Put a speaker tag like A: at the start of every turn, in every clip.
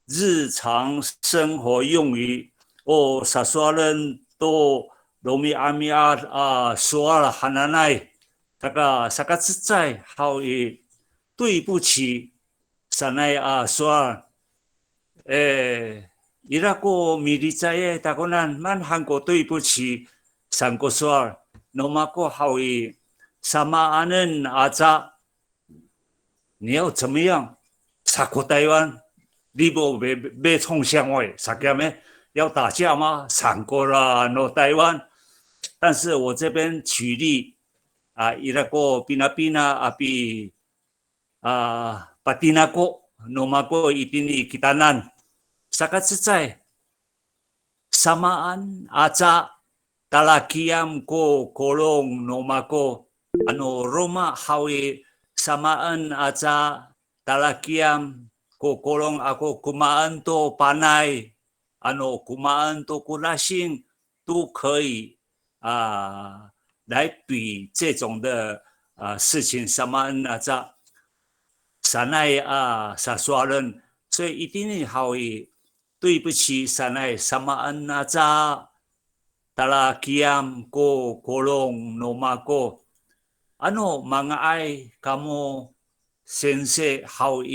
A: 日常生活用语哦，撒说人都罗米阿米说了哈奶奶，那个啥个实在好也对不起，啥来说，伊拉个米利在耶，大个人蛮韩国对不起，三个说，那么个好也，什么安人扎。你要怎么样杀过台湾？你不被冲向外，啥个咩？要打架吗？闪过了诺台湾。但是我这边举例伊那个比那比那比pati na ko numa ko itini kitanan sakat setsai samaan aca talakiam ko kolong numa ko ano Roma hawi samaan aca talakiam ko kolong ako kumaan to panay ano kumaan to kunasing 都可以来比这种的事情什么山奈傻刷人，所以一定好以对不起山奈什么tala kiam ko kolong noma ko ano mga ay kamo sense how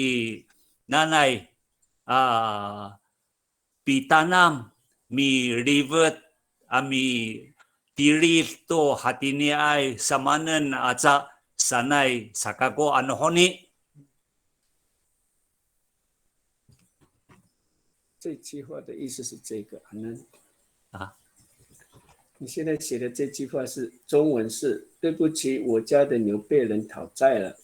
A: nanay pitanam mi revert mi tirit to hatini ay samanen sanay sakako ano honi
B: 这句话的意思是这个，可能
A: 啊。
B: 你现在写的这句话是中文是对不起，我家的牛被人讨债了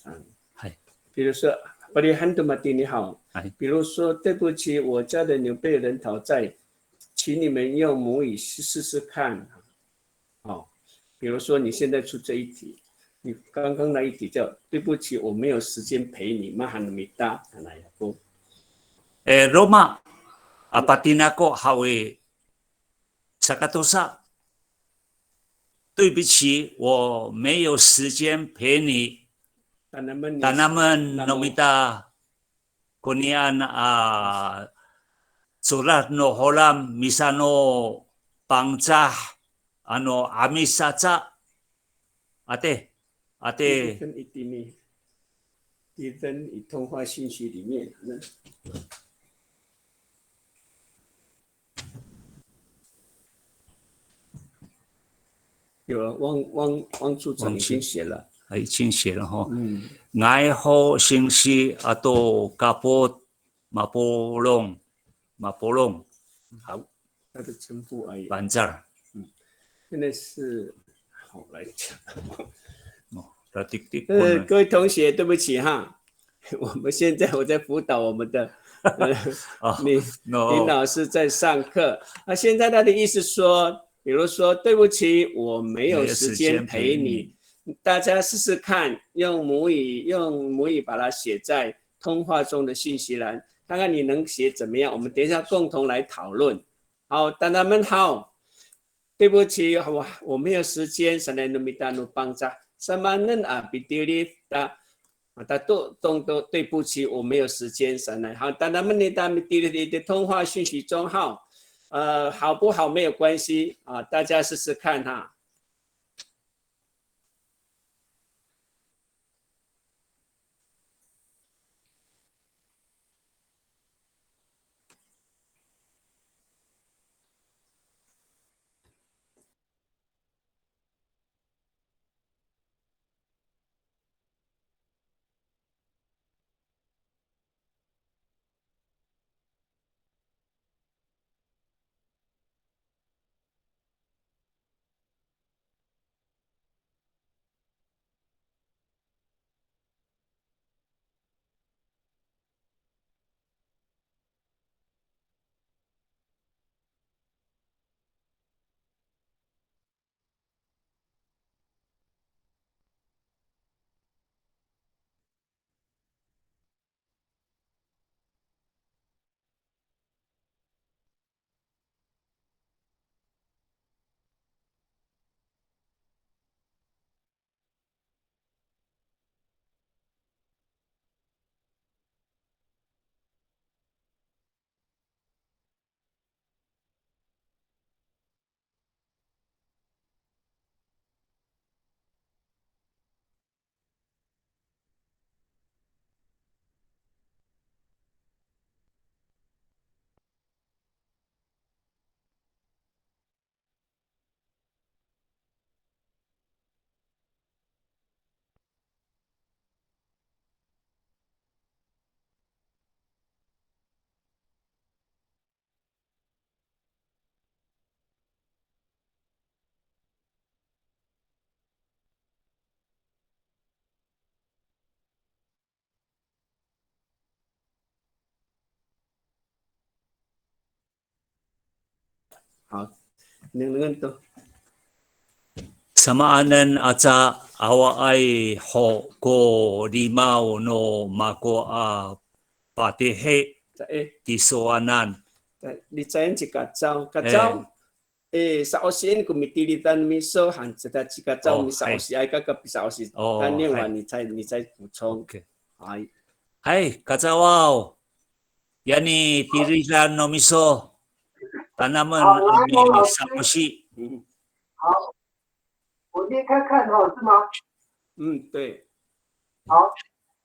B: 比如说我的汉都马蒂你好，比如说对不起，我家的牛被人讨债，请你们用母语试试看。比如说你现在出这一题，你刚刚那一题叫对不起，我没有时间陪你，马哈米达，来不
A: ？Roma apatin ako hawi sa katusa 对不起，我没有时间陪你。Tanaman nomita kunian surat no holam misano pangcah ano amisaca ate
B: 跟一定呢，一分以通话信息里面有汪处长已经写了，
A: 已经写了哈。爱好信息atau kapot mapolong， 好，
B: 他的称呼而已。
A: 板正。
B: 现在是好来讲。
A: 各
B: 位同学，对不起哈，我在辅导我们的林老师在上课。那现在他的意思说，比如说对不起，我没有时间陪你。大家试试看，用母语把它写在通话中的信息栏，看看你能写怎么样。我们等一下共同来讨论。好，大家们好，对不起，我没有时间，现在努米达努帮助。sama nen bidiri ta都对不起，我没有时间上来。好，但他们的通话讯息中好不好没有关系大家试试看哈。好，能都
A: Samaanan aca awa ai ho ko limau no mako a patehe
B: 在
A: di soanan.
B: 你知影一个走，沙欧西个米地里单米说含这个几个走米沙欧西爱个比沙欧西，但念完你再补充。哎，Hai
A: kacawao. Yani tirilan no miso. Tanaman
C: 好，来，
A: ami
C: 老师，
A: samoshi.
C: 好，我念看看哈，是吗？
B: 对。
C: 好，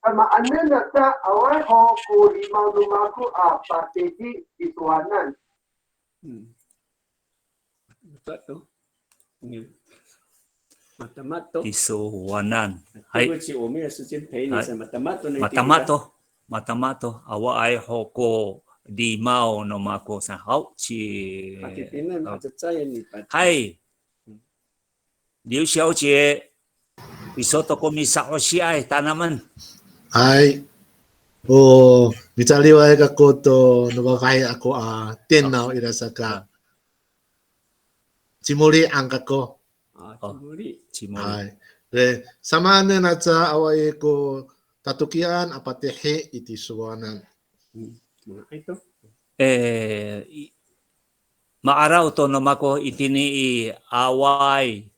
C: 那么安嫩的在awal ho ku limau rumahku apa jadi isuanan.
B: Betul tuh. Matemato.
A: Isuanan.
B: 对不起，我没有时间陪你什么
A: matamato. Awa ai ho ko limau no mako sa hao chi. 嗨，刘小姐，你说多过米少我喜爱tanaman。
D: 嗨，mitaliway ako to nababay ako tinaw irasaka. Simuli ang kako.
B: Simuli.
D: Hai. Samanan at sa away ko tatukian apatehe iti suwanan.
B: Ito.
A: Maaraw to namako itini away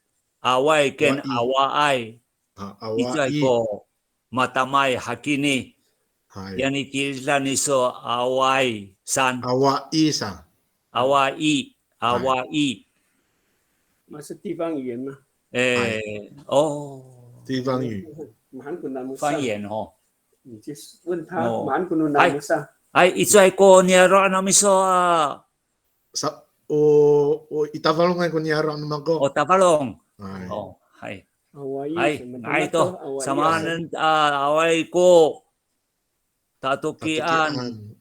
A: ken away. Ito ko matamay hakini. Yan itilan iso away san.
D: Awai san.
A: Awai.
B: 那是地方语言吗？
D: 地方语。
A: 方言哦。
B: 你就问他满古努南木萨。
A: 哎，一再过年了，那么说啊。
D: Itavalong ko niya ron naman ko.
A: Tavalong. Hai. Ay to. Samahan away ko. Tatukian.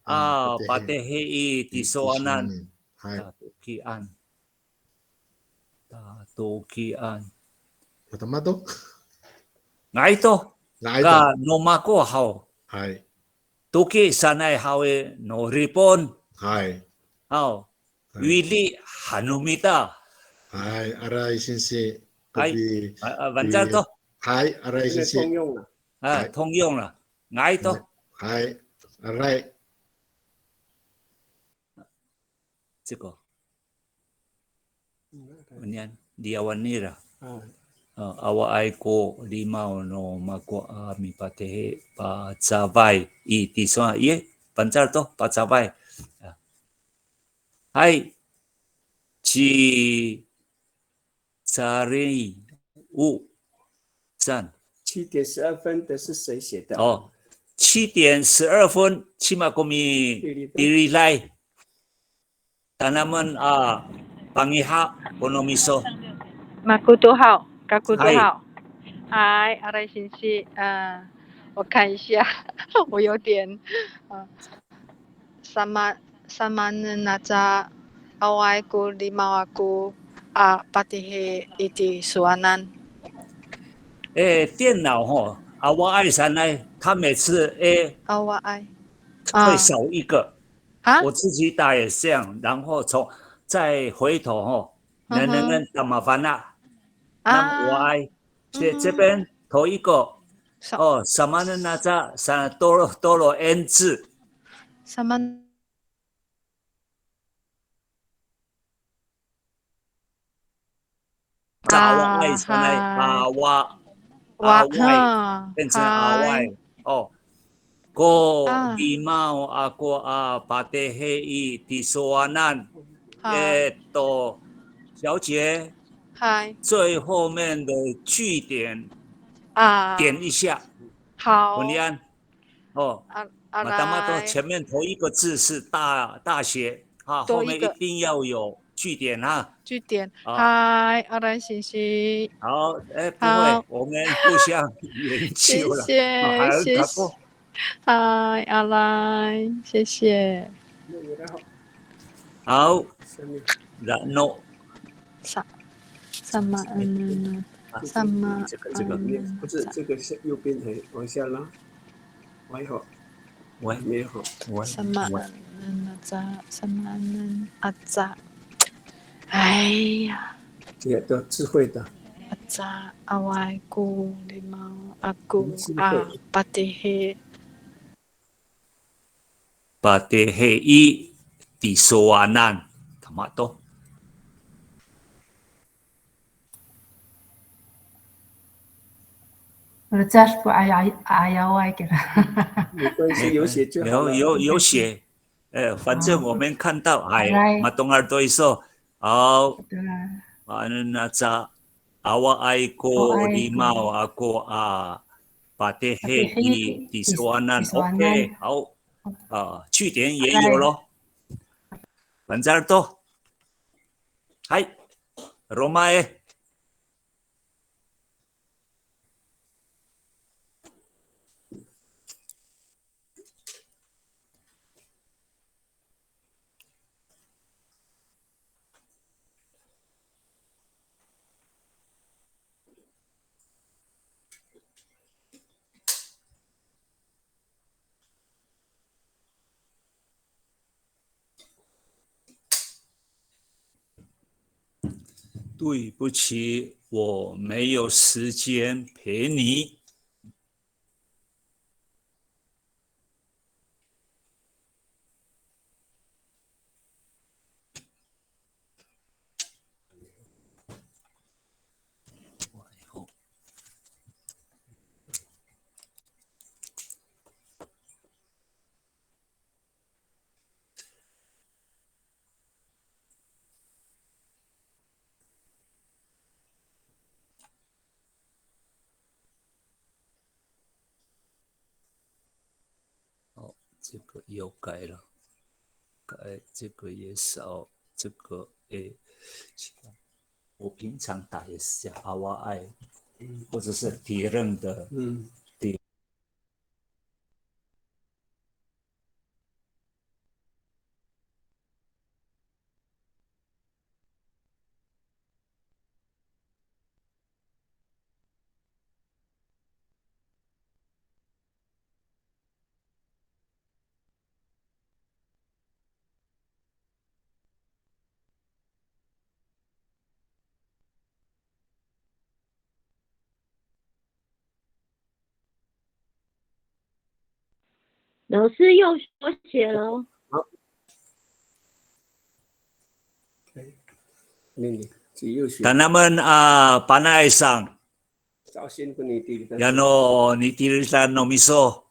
A: Patehi tisoanan. Tatukian.
D: Matamato?
A: Ngay to. Ka nomako hao.
D: Hai.
A: Tuki sanay hawe no ripon.
D: Hai.
A: Hao. Wili hanumita.
D: Hai, aray sinsi.
A: Hai. Banjar to.
D: Hai, aray sinsi.
B: 通用了。
A: 通用了。ngay to.
D: Hai, aray.
A: 这个。Niyan, diawanira. Awa ay ko limau no mako mi patehe pa zavai iti so ye pancar to pa zavai. Hai chi tsari u zan
B: 7点12分的是谁写的
A: ？7点12分，起码我们diri lai tanaman pangiha konomiso.
E: Makuto好，Kakuto好。嗨，阿赖信息，我看一下，我有点sama naca awai ku limau aku patihe iti suanan。
A: 电脑awai sanai，他每次
E: awai
A: 会少一个。我自己打也这样，然后再回头能打麻烦了。那我爱这边头一个什么呢？那这多了 N 字。
E: 什么？
A: 阿外上来阿外变成阿外ko limau ako patehi tisoanan。小姐，最后面的句点点一下。
E: 好。
A: 文安matamato前面头一个字是大写后面一定要有句点
E: 句点。嗨，阿兰信息。
A: 好，不会，我们互相研究了。
E: 谢谢。嗨，阿兰，谢谢。
A: 好，然后
E: sama
B: 这个不是这个是右边的往下拉，歪好，没好，sama
E: aza 哎呀，
B: 这个都智慧的，
E: aza awai ku limau aku
B: 智慧。
E: patihe
A: Patehi di soanan. Tama to.
F: Research po ayaw kira.
B: 没关系，有写就好了。
A: 有写，反正我们看到，哎，
F: Alright.
A: matunggal to iso, aw,
F: Betul lah.
A: ano na sa awa ay ko
F: Away
A: limaw
F: ko.
A: ako patehe
F: Patehe
A: di soanan.
F: disoanan.
A: OK， 好，句点也有咯。反正to，はい、ロマへ。对不起，我没有时间陪你。这个又改了，改这个也少，这个我平常打也是叫阿瓦爱，或者是敌人的，
G: 老师又手写了。
B: 你又写。
A: Tanaman panay sang.
B: 早先跟你弟弟。
A: Yano ni tiritan no miso.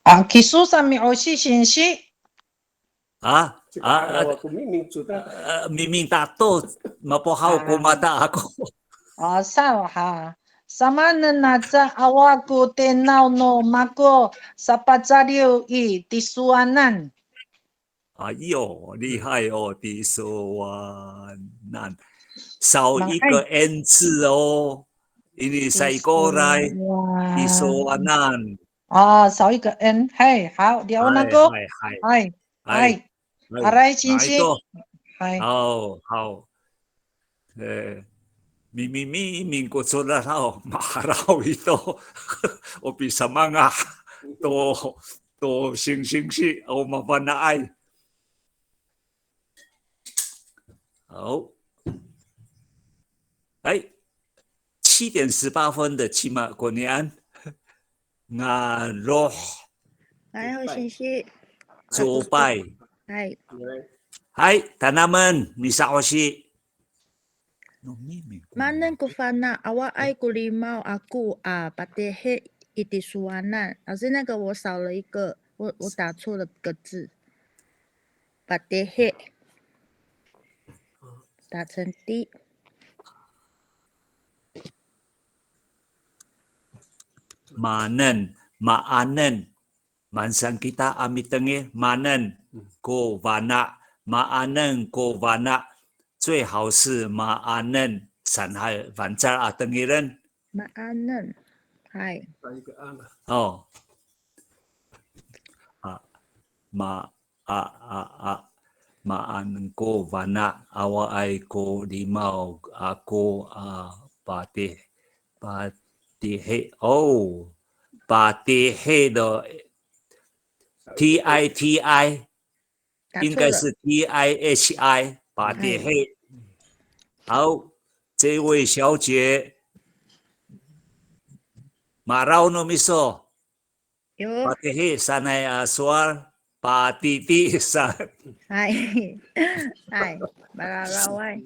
H: Ang kisu sa mi oshi shinshi.
B: Aku miming sudah.
A: Miming tato mapohaw kumata ako.
H: Sao ha. Sama na sa awaku tenaw no mako sa patsariu I tisuanan.
A: 哎呦，厉害哦，第难，少一个 N 字哦，因为赛过来第难。
H: 少一个 N， 嘿，好，你要那个，嗨，aray shinshi，
A: 好，明ko sudah tahu maharaw ito o bisa mga to sing o mapanaay. 好，哎，7点18分的起码过年，我罗，
G: 还有信息，
A: 做拜，
G: 嗨
A: ，tanaman misa osi.
G: Manan ko fana awa ai ku limau aku patehe itisuanan，老师那个我少了一个，我打错了个字，patehe 打成 D。maanan,
A: mansan kita amit tengah maanan ko vana, maanan ko vana, 最好是maanan 三海反在等于人。
G: maanan，嗨。
A: 哦，maanan ko vana, awa ay ko limau ako patihe patihe 的 TITI 应该是 TIHI。巴蒂黑。好，这位小姐，马绕诺米说，
G: 有
A: 巴蒂黑山内阿索尔，巴蒂蒂山。
G: 嗨嗨，巴拉拉歪，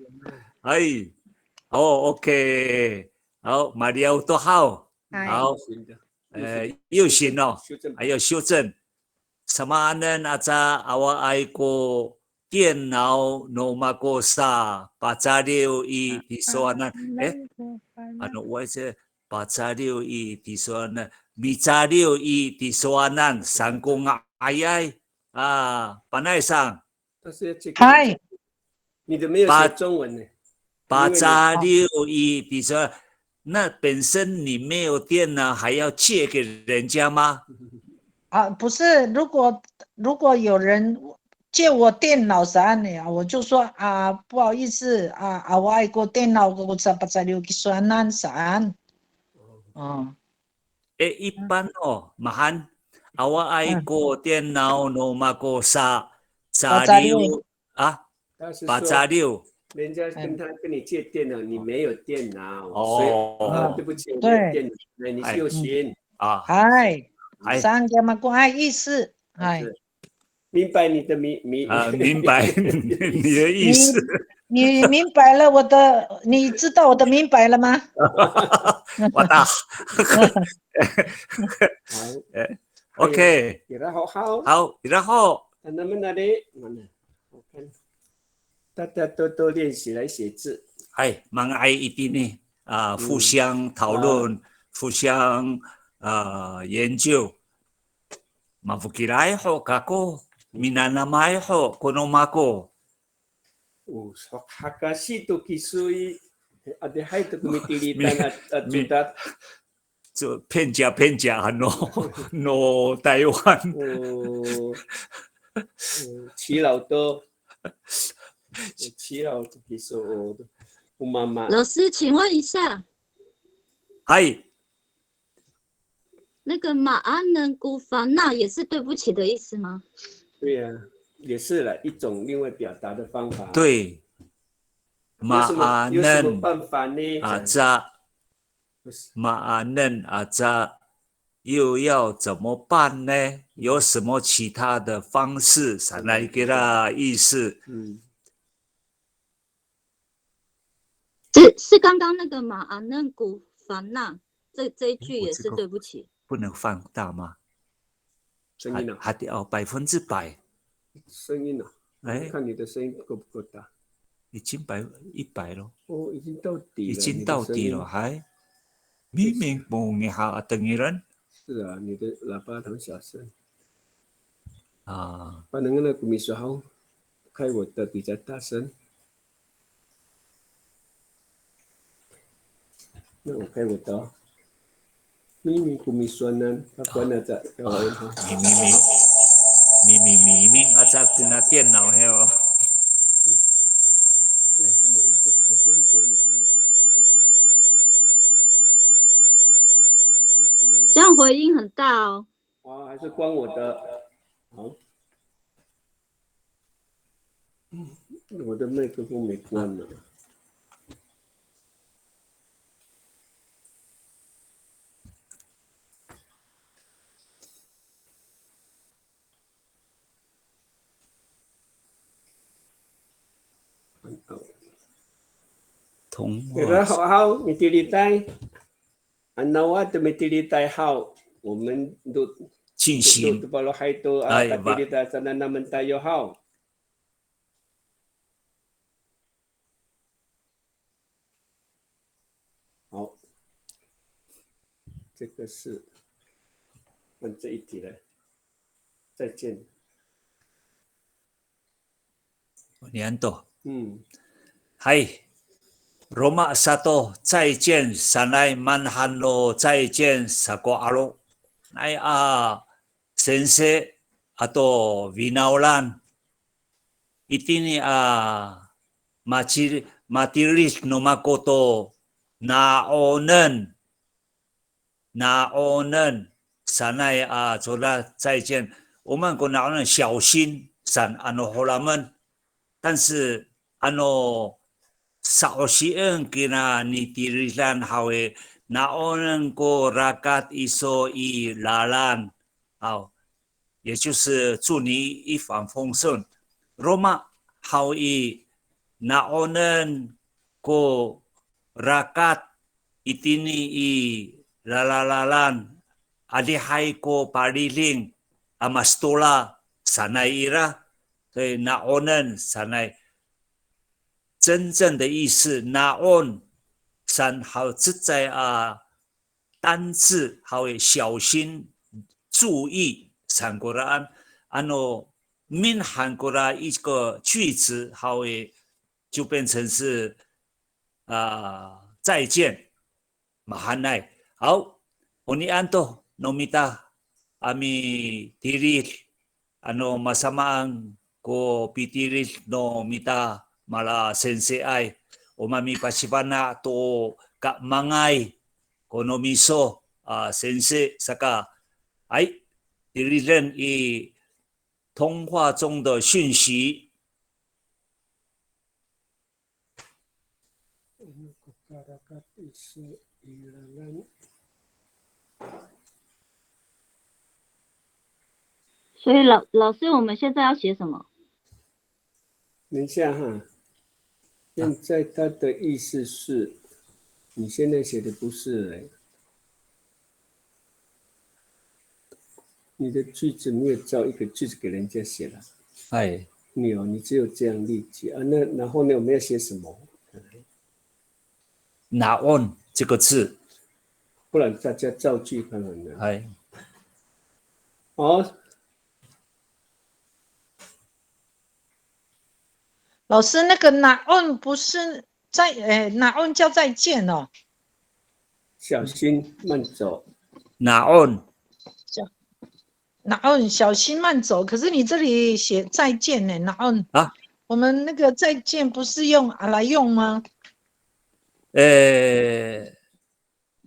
A: 哎，哦，OK，好，马里奥多好，
G: 嗨
A: 好，又行哦，还有修正。Sama anan aja awa ai ko tien nao no makosa pacariu i tisoanan. Ano wai se pacariu i tisoanan. Bicariu i tisoanan sangko ayai. Panay sang.
B: 但是这个
H: 嗨，
B: 你的没有写中文呢。
A: pacariu i tisoanan. 那本身你没有电呢，还要借给人家吗？
H: 啊，不是，如果有人借我电脑啥的，我就说啊，不好意思啊，我爱过电脑，我啥不在留给算难啥。哦，
A: 一般哦，mahan awak ai ko电脑 no mako sa
H: 八杂六
A: liu 啊，
B: 他是
A: 八
B: 说
A: 杂六
B: 人家跟你借电脑，你没有电脑，
A: 哦
B: 所以对不起，我没有电脑，那你就行
A: 啊，
H: 嗨，
A: 哎
H: 三个嘛，关爱意思，嗨，
B: 明白你的
A: 明白你的意思。
H: 你明白了我的，你知道我的明白了吗？
A: 我大
B: 好
A: ，OK，
B: 然后好，
A: 好，然后
B: 那么那里我看大家都练习来写字。
A: 哎，mang ai itu nih 互相讨论，互相研究。Mafukirai ho kako minanamai ho konomako.
B: Hakashito kisui ada hai tu kumitilitan at judat.
A: 就骗假no 台湾。
B: 齐老多，齐老其实我妈妈。
I: 老师，请问一下，
A: 嗨，
I: 那个马安能古凡那也是对不起的意思吗？
B: 对呀，也是了一种另外表达的方法。
A: 对，马安
B: 有什么办法呢？
A: 马安能又要怎么办呢？有什么其他的方式来给他意思？
I: 是刚刚那个马安能古凡那这一句也是对不起。
A: 不能放大吗？
B: 声音呢？
A: 还得要100%。
B: 声音呢？
A: 哎，
B: 看你的声音够不够大？
A: 已经100了。
B: 哦，已经到底了。
A: 已经到底了，还明明不你好等于人。
B: 是啊，你的喇叭很小声。
A: 把
B: 那个古米说好，开我的比较大声。那我开我的。明古米说呢，他关了在。
A: 明aja guna 电脑还有。
B: 为什么我都关掉你还有讲话声？
I: 这样回音很大哦。
B: 还是关我的。好。我的麦克风没关呢。然后好，metilitai，nawa的metilitai好，我们都
A: 进行。
B: 都把了海多metilitai sana naman tayo好。好，这个是问这一题了，再见。
A: 年度。嗨。Roma 1 再见sanai manhano 再见 sako alo nai sensei atau vinaulan itini matiris no makoto naonen sanai zola 再见我们跟naonen 小心san ano holamen 但是 saosian kina ni tirilan hawe naonen ko rakat iso i lalan， 好，也就是祝你一帆风顺。Roma hawe naonen ko rakat itini i lalalalan adihai ko pariling amastola sanai ira， 所以naonen sanai 真正的意思 naon san 好自在单字好小心注意san Quran min han Quran 一个句子好就变成是再见mahanai。好，oni anto nomita ami tiril masamang ko pitiril nomita mala sensei ay umami pasibana to ka mangay konomiso sensei saka ay tirilen i 通话中的讯息。
I: 所以老师，我们现在要写什么？
B: 等一下哈，现在它的意思是，你现在写的不是你的句子没有照一个句子给人家写了。
A: 哎，
B: 你只有这样理解那然后呢，我们要写什么
A: ？naon 这个字，
B: 不然大家造句看看呢。
A: 哎，
H: 老师，那个 naon 不是naon 叫再见哦。
B: 小心慢走。
A: naon
H: 小心慢走。可是你这里写再见呢，naon我们那个再见不是用来用吗？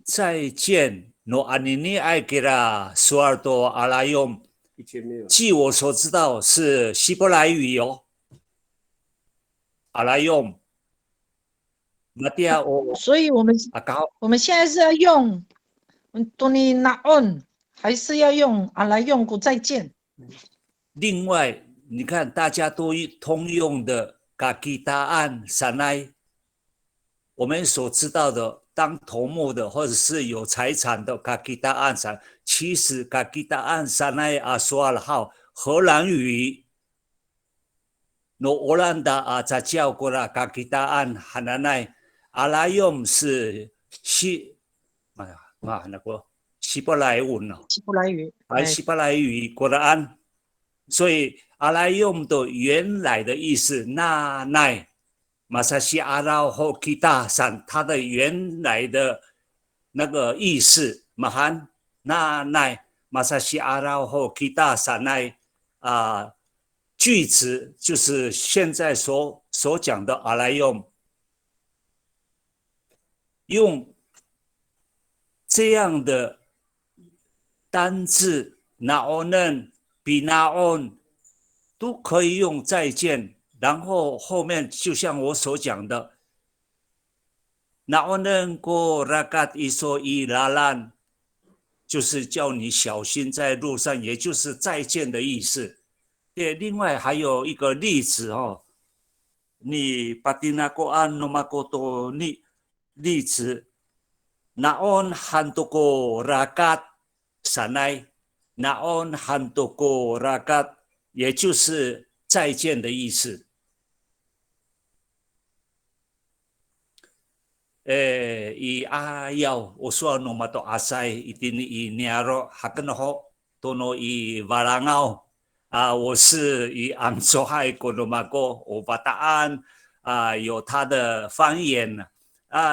A: 再见 no anini ay kira suarto alayom， 据我所知道是希伯来语哦。alayom，
H: 所以我们现在是要用你 naon 还是要用来用古再见？
A: 另外，你看大家都通用的 kakitaan sanai， 我们所知道的当头目的或者是有财产的 kakitaan sanai， 其实 kakitaan sanai aswal 号荷兰语 no Oranda 在教过了 kakitaan hananai alayom 是那个希伯来文哦，
H: 希伯来语，
A: 希伯来语 Quran， 所以阿拉用的原来的意思，那奈马萨西阿拉后基大山，它的原来的那个意思，马汉那奈马萨西阿拉后基大山奈句子就是现在所讲的阿拉用这样的单字 naonen binaon 都可以用再见，然后后面就像我所讲的 naonen ko rakat iso i lalan 就是叫你小心在路上，也就是再见的意思。另外还有一个例子你patinakoan nomakoto 例子 naon hantoko rakat sanai naon hantoko rakat 也就是再见的意思。i ayaw uswa no mato asay itini i niaro hakano tono i varangao 我是以昂州海国的马国，我巴达安有他的方言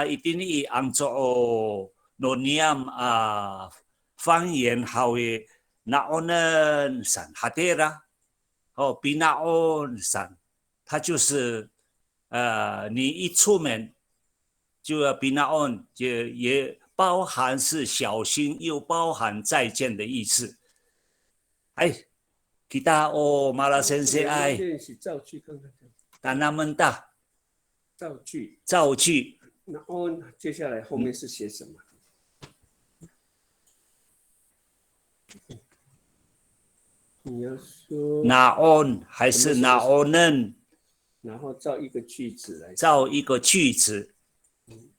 A: 一定以昂州诺尼亚方言好诶，那我呢山哈德拉比那我山，它就是你一出门就要比那我也包含是小心，又包含再见的意思。kita malah sensei ai tanah mentah
B: 造句，
A: 造句。
B: 然后接下来后面是写什么？你要说
A: naon 还是
B: 什么
A: naonen？
B: 然后造一个句子来。
A: 造一个句子。
B: 你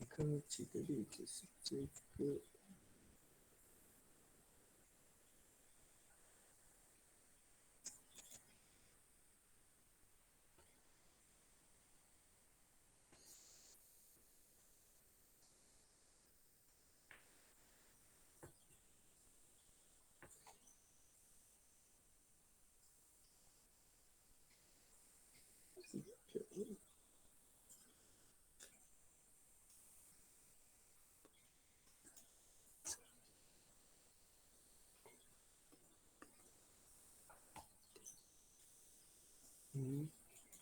B: 看有几个例子是这个。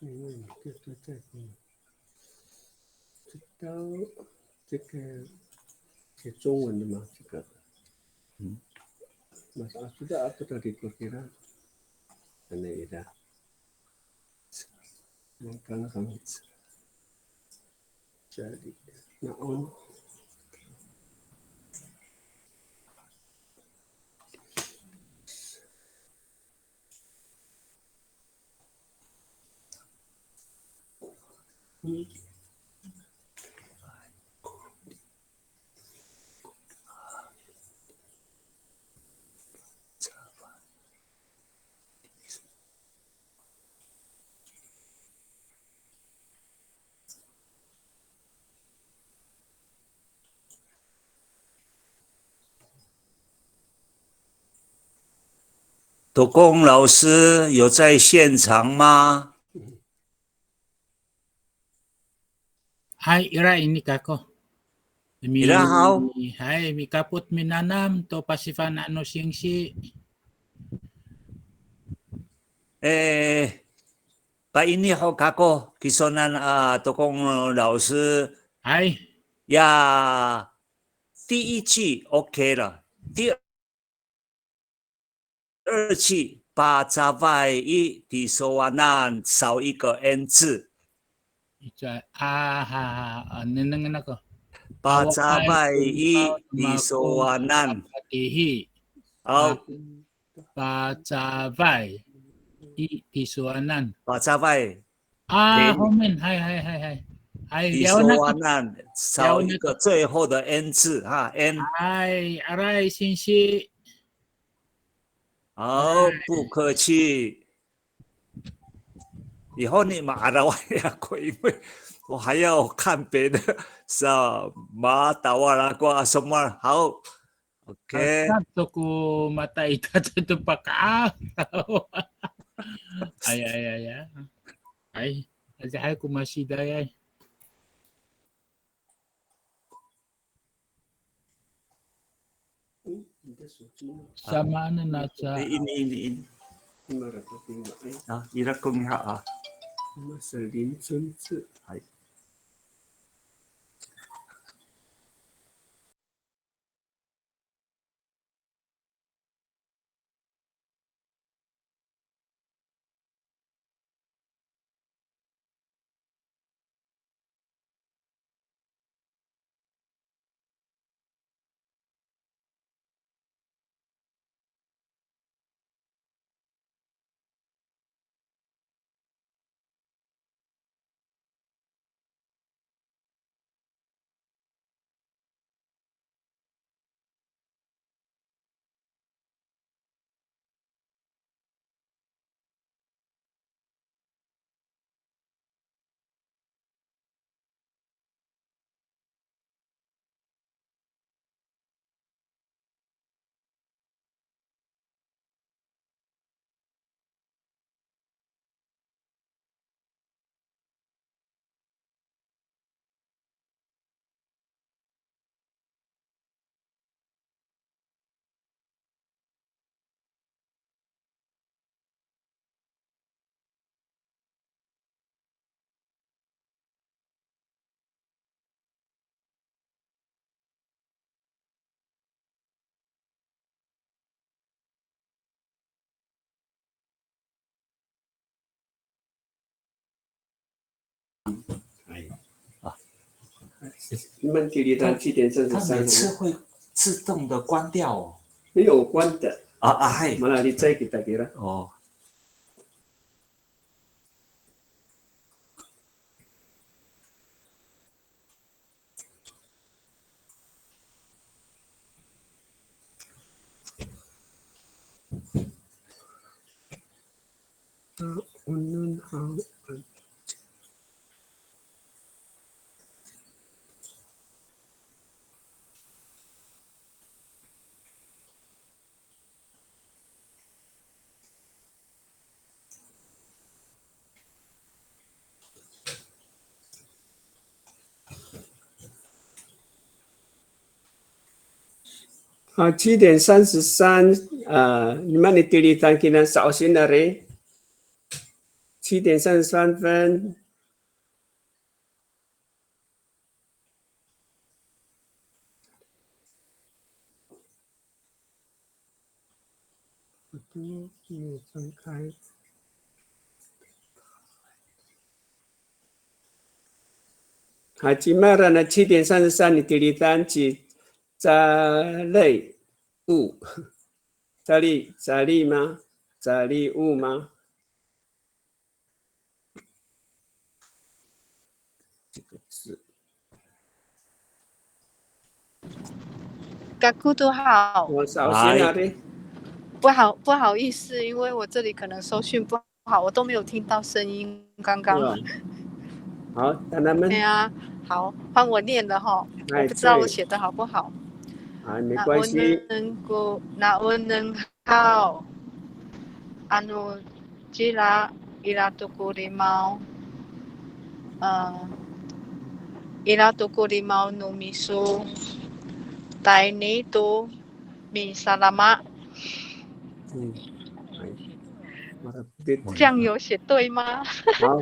B: 因为每个都在知道这个写中文的吗？这个Mas sudah aku tadi kira aneh ida. Mungkin kami jadi naon
A: 土公老师有在现场吗？Hai
J: ira ini kako.
A: Ira hao.
J: Hai mi kaput minanam to pasifan ano singsi.
A: 把印尼好卡过，其实土公老师
J: 嗨
A: 呀，第一句 OK 了，第二句把杂外一的说完那少一个 n 字。
J: nenengan ako.
A: 把杂外一的说完那。好。
J: 把杂外一的说完那。
A: 把杂外。
J: 后面嗨。
A: 你说完那少一个最后的 n 字哈 n。aray
J: sinsi。
A: 好，不客气。以后你马达瓦亚过，因为我还要看别的，是啊，马达瓦拉瓜什么好 ，OK。Sakto
J: ko mata ito pa ka. Ay, ay ko masida ay. Sama na sa
A: ini. Ah, ira kong ha ah.
B: 是林真志。你们第二单7点
A: 它每次
B: 33
A: 会自动的关掉哦。
B: 没有关的。
A: 係。
B: 馬來你再給大家啦。
A: 哦。
B: 我們好。好，7点33，你們你第二單給人掃先了嘞。7點33分。分開。好，今晚呢7點33，你第二單是扎类物，扎利吗？扎利物吗？这个字。
E: 嘎咕都好。
B: 我扫先了的。
E: 不好意思，因为我这里可能收讯不好，我都没有听到声音。刚刚。
B: 好，让他们。
E: 对啊，好，换我念了哈。我不知道我写的好不好。
B: 没关系。
E: 那我能好。anu jila ila tuku limau. Ila tuku limau nu misu. Tai ni tu mi salama. 这样有写对吗？
B: 好，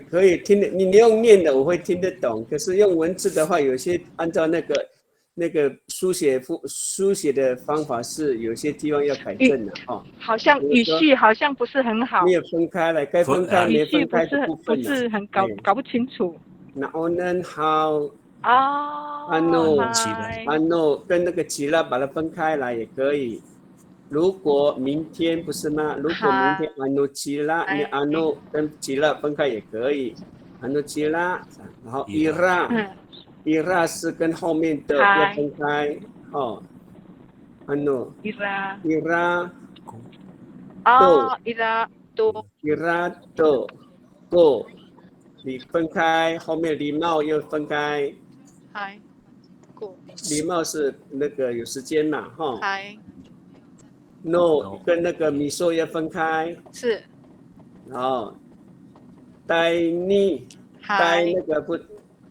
B: 可以听得，你用念的我会听得懂，可是用文字的话，有些按照那个书写的方法是有些地方要改正的哦。
E: 好像语序好像不是很好。
B: 没有分开来，该分开没分开的部分
E: 不是很搞不清楚。
B: 那我能好
E: 啊，
B: 安诺跟那个吉拉把它分开来也可以。如果明天不是吗？如果明天安诺吉拉，你安诺跟吉拉分开也可以。安诺吉拉，然后伊拉是跟后面的要分开哦。安诺伊拉都你分开，后面礼貌又分开。礼貌是那个有时间嘛，哈。No 跟那个米索要分开。
E: 是。
B: 然后带你带那个不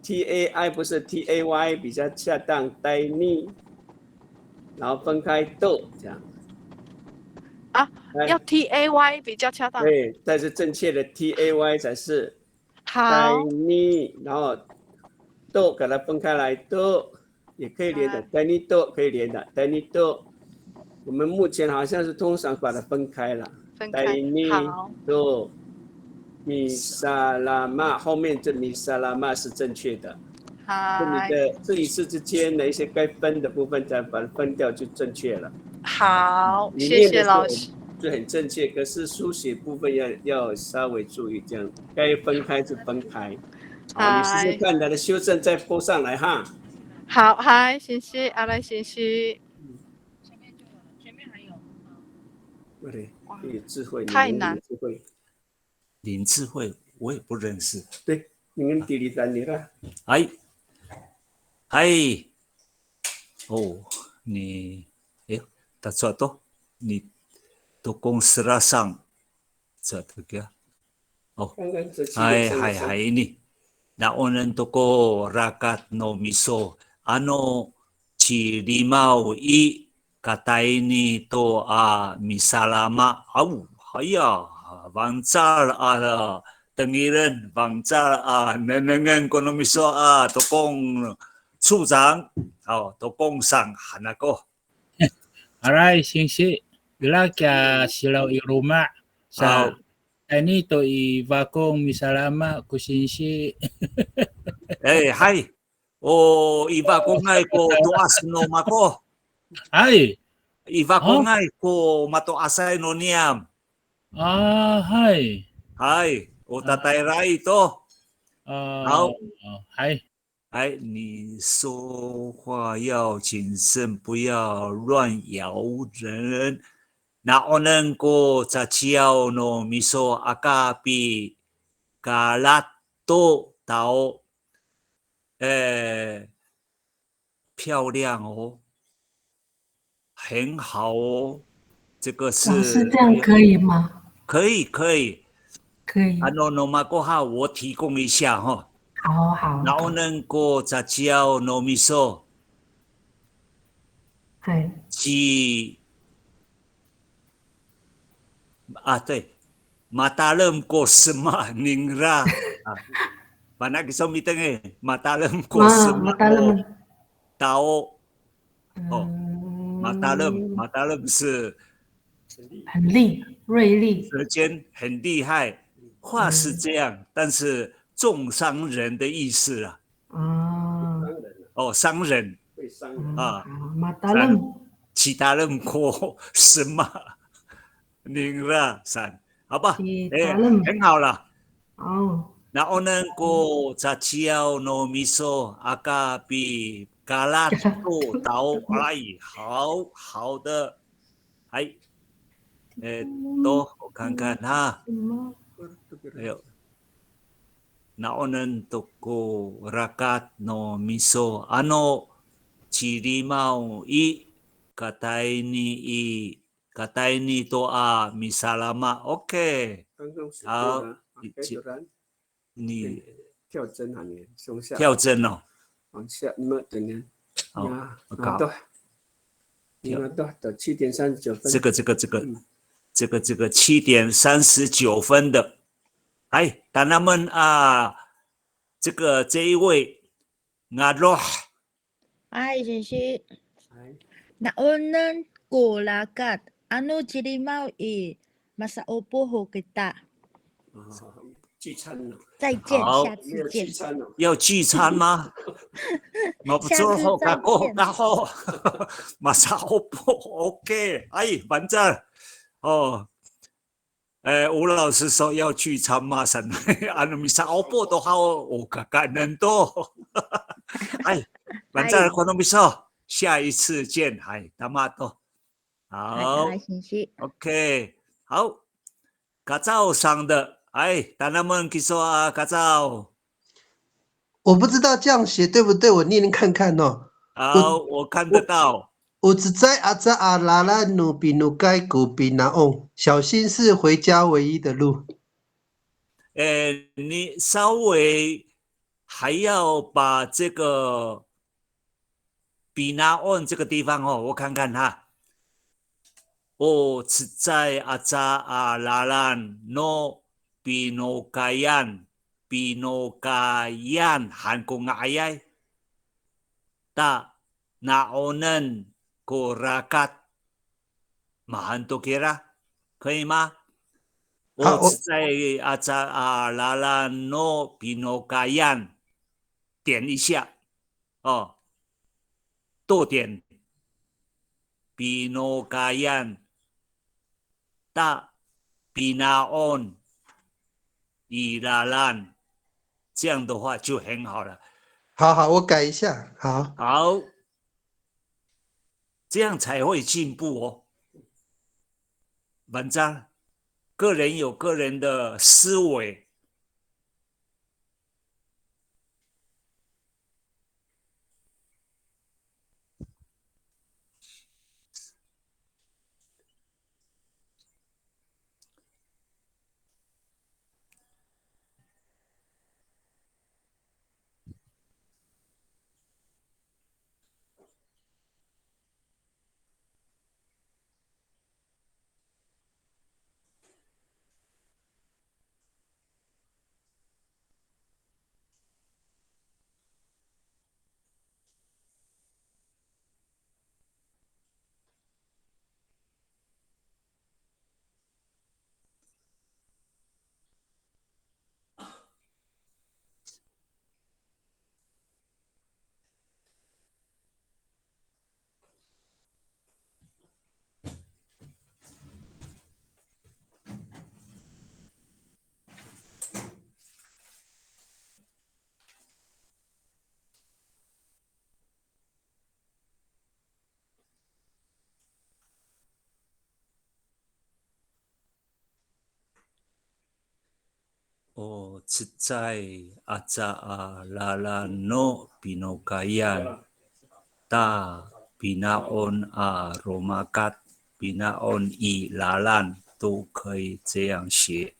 B: TAI 不是 TAY 比较恰当，带你，然后分开豆这样。
E: 要 TAY 比较恰当。
B: 对，但是正确的 TAY 才是。带你，然后豆给它分开来，豆也可以连的，带你豆可以连的，带你豆。我们目前好像是通常把它分开了。带你豆米萨拉玛，后面这米萨拉玛是正确的。这一次之间的一些该分的部分，再把它分掉就正确了。
E: 好，谢谢老师。
B: 就很正确，可是书写部分要稍微注意，这样该分开就分开。好，你试试看它的修正再播上来哈。
E: 好，嗨，谢谢，阿来谢谢。前面还有。
B: 对，有智慧，
E: 太难。
A: 林智慧，我也不认识。
B: 对，你们第二单你啦。
A: 哦，你tak suat tu ni tokong serasang satu kia. Oh, hai ini. Naonan toko rakat no miso ano ci limau I kata ini to misalama au haya bangcal tengiran bangcal nenengan kono miso tokong 处长tokong sang hanako.
J: Alright, 谢谢。Bila kia silau iruma sa Ini to i vakong misalama kusinsi.
A: Hai. Oh, iba ko ngay ko tuas no mako.
J: Hai.
A: Iba ko ngay ko matuasay no niyam.
J: Hai.
A: Hai. O tatay rai to. Hao.
J: Hai.
A: 哎，你说话要谨慎，不要乱咬人。那我能够在教no miso akapi galato 到，漂亮哦，很好哦，这个
F: 老师
A: 是
F: 这样可以吗？
A: 可以可以。
F: 可以。
A: no mako ha，我提供一下哈。
F: 好好。
A: 那我能够在教 no miso。鸡啊，对，马达勒过什么宁拉啊？把那个什么等于马达勒过什么刀哦？马达勒是
F: 很锐利，
A: 舌尖很厉害，话是这样，但是重伤人的意思啊。哦，伤人啊，
F: 马达勒。
A: 其他人过什么？宁拉山，好吧，很好了。那我能够在教 no miso akapi galato 到哎，好的，哎，都我看看哈，哎呦，那我能够 rakat no miso ano cirimau i katai ni doa misalama OK， 好，你
B: 跳针啊，你胸下
A: 跳针哦，
B: 往下，你们等等，
A: 好，
B: 你们到7:39分，
A: 这个7:39分的，哎，但他们啊，这一位阿罗，
G: 哎，先生，naonan ko lakat ano cirimau i masa opo ho kita。
B: 聚餐了，
G: 再见，下次见。
A: 要聚餐吗？我不做好然后马上不 OK， 哎，反正哦，吴老师说要聚餐嘛，神，按米沙欧波都好，我感人多，哎，反正可能米说下一次见，哎，他妈的，好 ，OK， 好，嘎造上的。哎，大家们去说啊，嘎造。
K: 我不知道这样写对不对，我念念看看哦。
A: 好，我看得到。
K: 我只在阿扎阿拉拉努比努盖古比拿翁，小心是回家唯一的路。
A: 你稍微还要把这个比拿翁这个地方哦，我看看哈。只在阿扎阿拉拉诺。Pinokayan Hangkong ayay ta naonan ko rakat mahanto kira 可以吗？我在拉拉诺Pinokayan 点一下哦，多点 Pinokayan ta pinaon以拉兰，这样的话就很好了。
K: 好，我改一下。
A: 好，这样才会进步哦。文章，个人有个人的思维。我自在阿扎阿拉拉诺比诺盖yan ta binaon a romakat binaon i lalan 都可以这样写。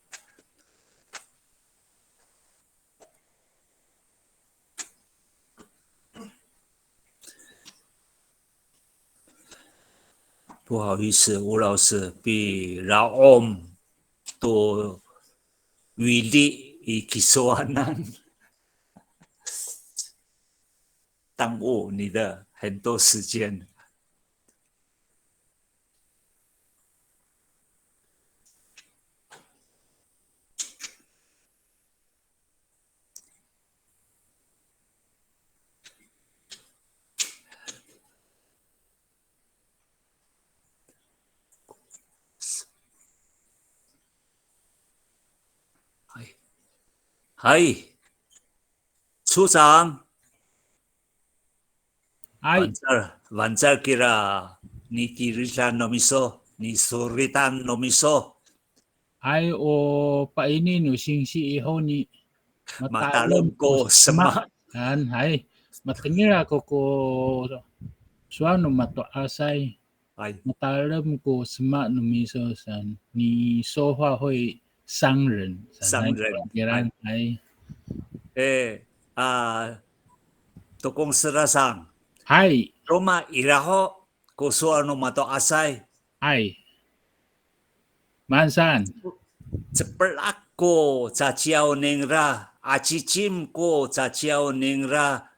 A: 不好意思，吴老师，比Raom多Willy i Kisoanan 耽误你的很多时间。嗨，处长，Wanjar kira ni tiritan nomiso, ni suritan nomiso.
J: Ai o pa ini nu sing si iho ni
A: matalom ko semak.
J: An hai matingira ko suano mato asai. Matalom ko semak nu miso san ni sofa hoi 商人，
A: 哎，to kong serasang.
J: Hai.
A: Roma iraho ko suano mato asai.
J: Hai. Mansan.
A: Cepelak ko caciao nengra, acicim ko caciao nengra,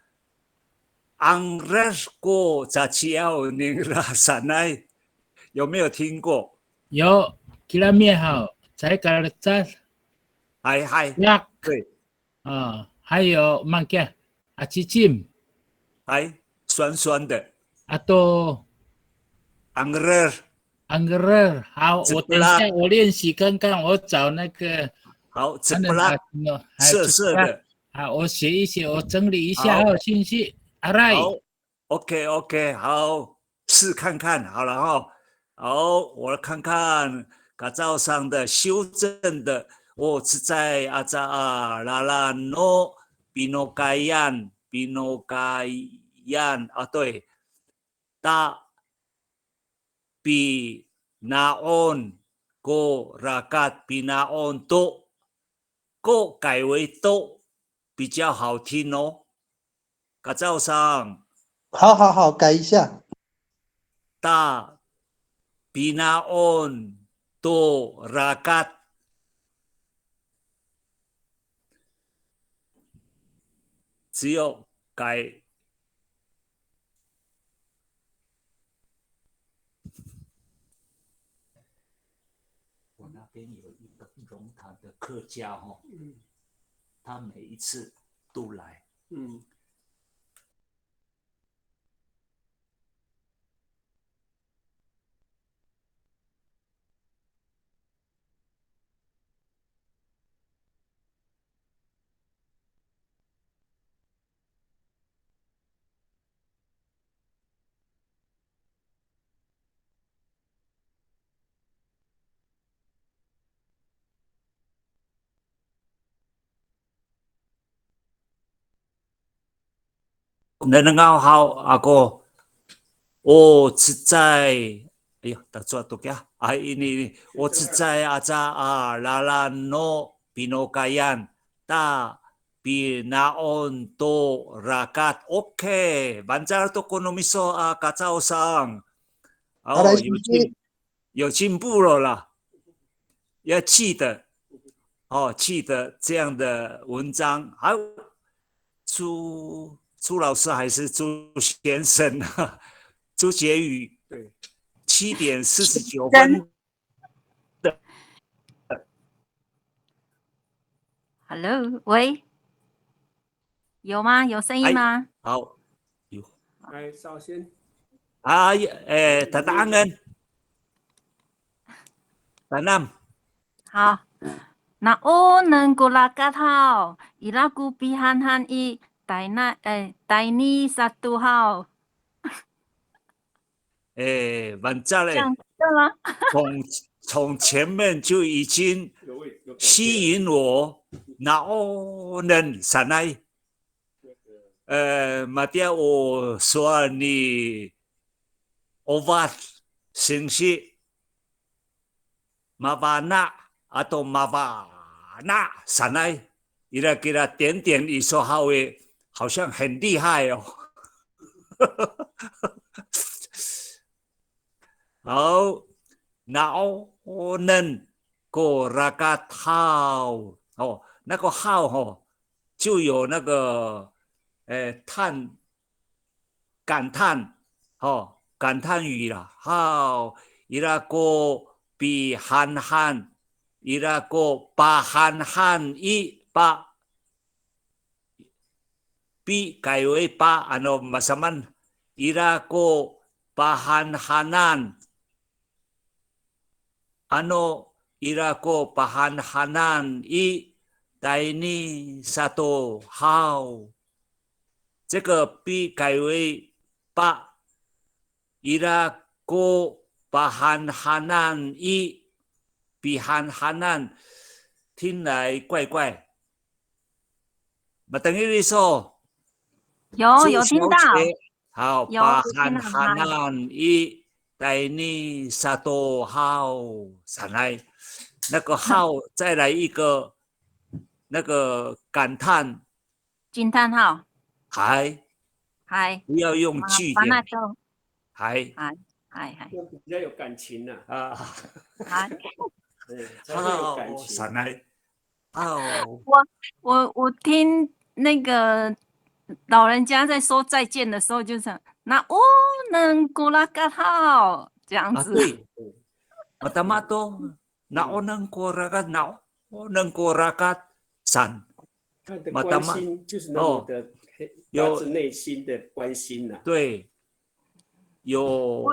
A: angres ko caciao nengra sanai. 有没有听过？
J: 有，吉拉面好。才搞了这，
A: 嗨，对，
J: 还有慢点，鸡精，
A: 酸酸的，
J: 都
A: ，angrer，
J: 好，我等一下我练习看看，我找那个，
A: 好，涩涩的，
J: 好，我写一写，我整理一下，好信息，
A: 好 ，OK， 好，试看看，好了哈，好，我看看。改造上的修正的，我是在阿扎阿拉拉诺比诺盖yan 啊，对，大比naon go rakat binaon 都 go 改为都比较好听哦。改造上，
K: 好，改一下。
A: 大binaon to rakat 只有改我那边有一个龙潭的客家他每一次都来Nanangaw ako是在哎呀，打错读呀！ini 我是在阿扎拉拉诺比诺盖yan ta binaon to rakat OK， Banjar to konomiso kacau sang， 有进步了啦，要记得记得这样的文章，还有朱老师还是朱先生啊？朱杰宇，对，7点49分的。
L: Hello， 喂，有吗？有声音吗？
A: 好，有。
B: 少先。
A: Tatangan， Tanam。
L: 好。Naon gulakat hao, ilaku pihanhan I taini satu hao。Banjar
A: 嘞，从前面就已经吸引我， naonan sanay. Matia o soa ni ovat singsi mavana atau mavana sanay. Kira-kira 点点一说好诶，好像很厉害哦。好，naonan ko rakat hao哦，那个好哦，就有那个感叹哦，感叹语啦。好，伊拉个比憨憨，伊拉个把憨憨一把比改为把ano masaman，伊拉个把憨憨ano ira ko pahan-hanan i daini satu hao， 这个 b 改为把 ira ko pahan-hanan i bihan-hanan， 听来怪怪。马等于你说
L: 有听到，
A: 好，pahan-hanan i daini satu hao， 上来那个号再来一个那个感叹
L: 惊叹号，
A: 还不要用句点，还
B: 比较有感情呐
A: 啊，
B: 好，
A: 上来好，
L: 我听那个老人家在说再见的时候，就是那能古拉嘎号这样子。
A: 对，mata-mato naonang korakat naonang korakat san，
B: 他的关心就是那么的发自内心的关心呐。
A: 对，有。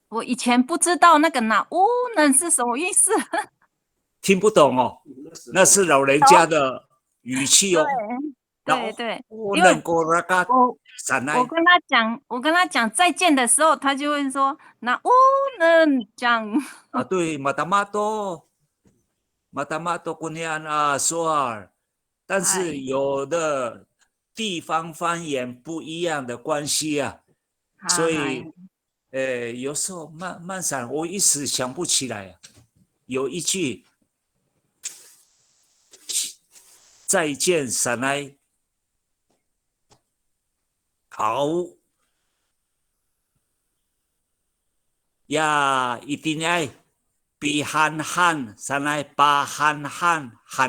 L: 我以前不知道那个能是什么意思，
A: 听不懂哦，那是老人家的语气哦。
L: 对，
A: 因为
L: 我跟他讲再见的时候，他就会说能讲
A: 啊，对，mata-mato kunyan soar， 但是有的地方方言不一样的关系啊，所以有时候慢闪，我一时想不起来啊，有一句再见闪来。好呀，一定要比憨憨上来把憨